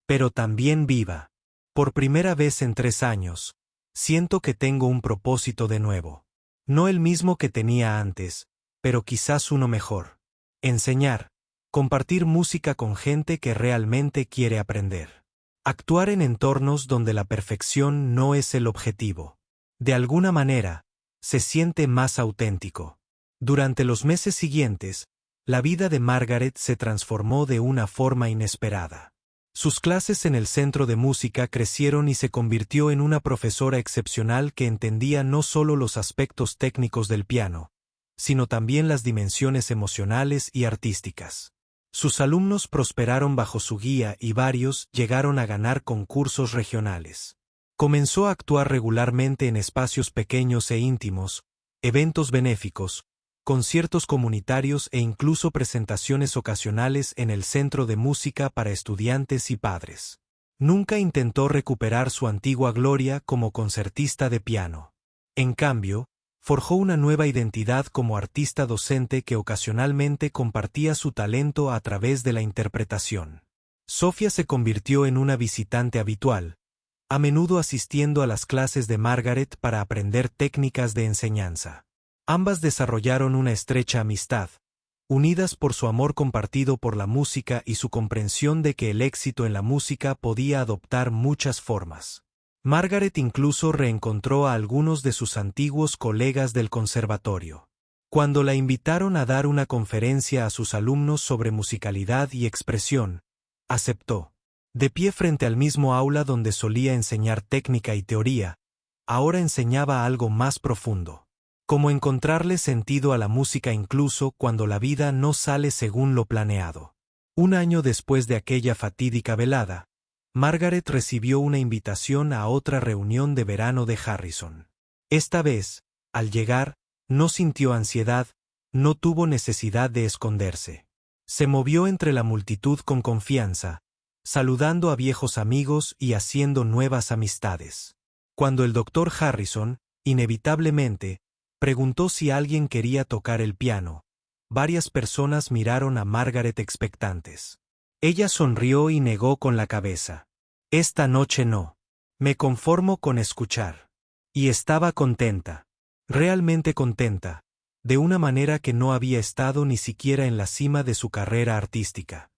Pero también viva. Por primera vez en 3 años, siento que tengo un propósito de nuevo. No el mismo que tenía antes, pero quizás uno mejor. Enseñar, compartir música con gente que realmente quiere aprender. Actuar en entornos donde la perfección no es el objetivo. De alguna manera, se siente más auténtico. Durante los meses siguientes, la vida de Margaret se transformó de una forma inesperada. Sus clases en el centro de música crecieron y se convirtió en una profesora excepcional que entendía no solo los aspectos técnicos del piano, sino también las dimensiones emocionales y artísticas. Sus alumnos prosperaron bajo su guía y varios llegaron a ganar concursos regionales. Comenzó a actuar regularmente en espacios pequeños e íntimos, eventos benéficos, conciertos comunitarios e incluso presentaciones ocasionales en el Centro de Música para Estudiantes y Padres. Nunca intentó recuperar su antigua gloria como concertista de piano. En cambio, forjó una nueva identidad como artista docente que ocasionalmente compartía su talento a través de la interpretación. Sofía se convirtió en una visitante habitual, a menudo asistiendo a las clases de Margaret para aprender técnicas de enseñanza. Ambas desarrollaron una estrecha amistad, unidas por su amor compartido por la música y su comprensión de que el éxito en la música podía adoptar muchas formas. Margaret incluso reencontró a algunos de sus antiguos colegas del conservatorio. Cuando la invitaron a dar una conferencia a sus alumnos sobre musicalidad y expresión, aceptó. De pie frente al mismo aula donde solía enseñar técnica y teoría, ahora enseñaba algo más profundo. Cómo encontrarle sentido a la música incluso cuando la vida no sale según lo planeado. Un año después de aquella fatídica velada, Margaret recibió una invitación a otra reunión de verano de Harrison. Esta vez, al llegar, no sintió ansiedad, no tuvo necesidad de esconderse. Se movió entre la multitud con confianza, saludando a viejos amigos y haciendo nuevas amistades. Cuando el doctor Harrison, inevitablemente, preguntó si alguien quería tocar el piano, varias personas miraron a Margaret expectantes. Ella sonrió y negó con la cabeza. Esta noche no. Me conformo con escuchar. Y estaba contenta. Realmente contenta, de una manera que no había estado ni siquiera en la cima de su carrera artística.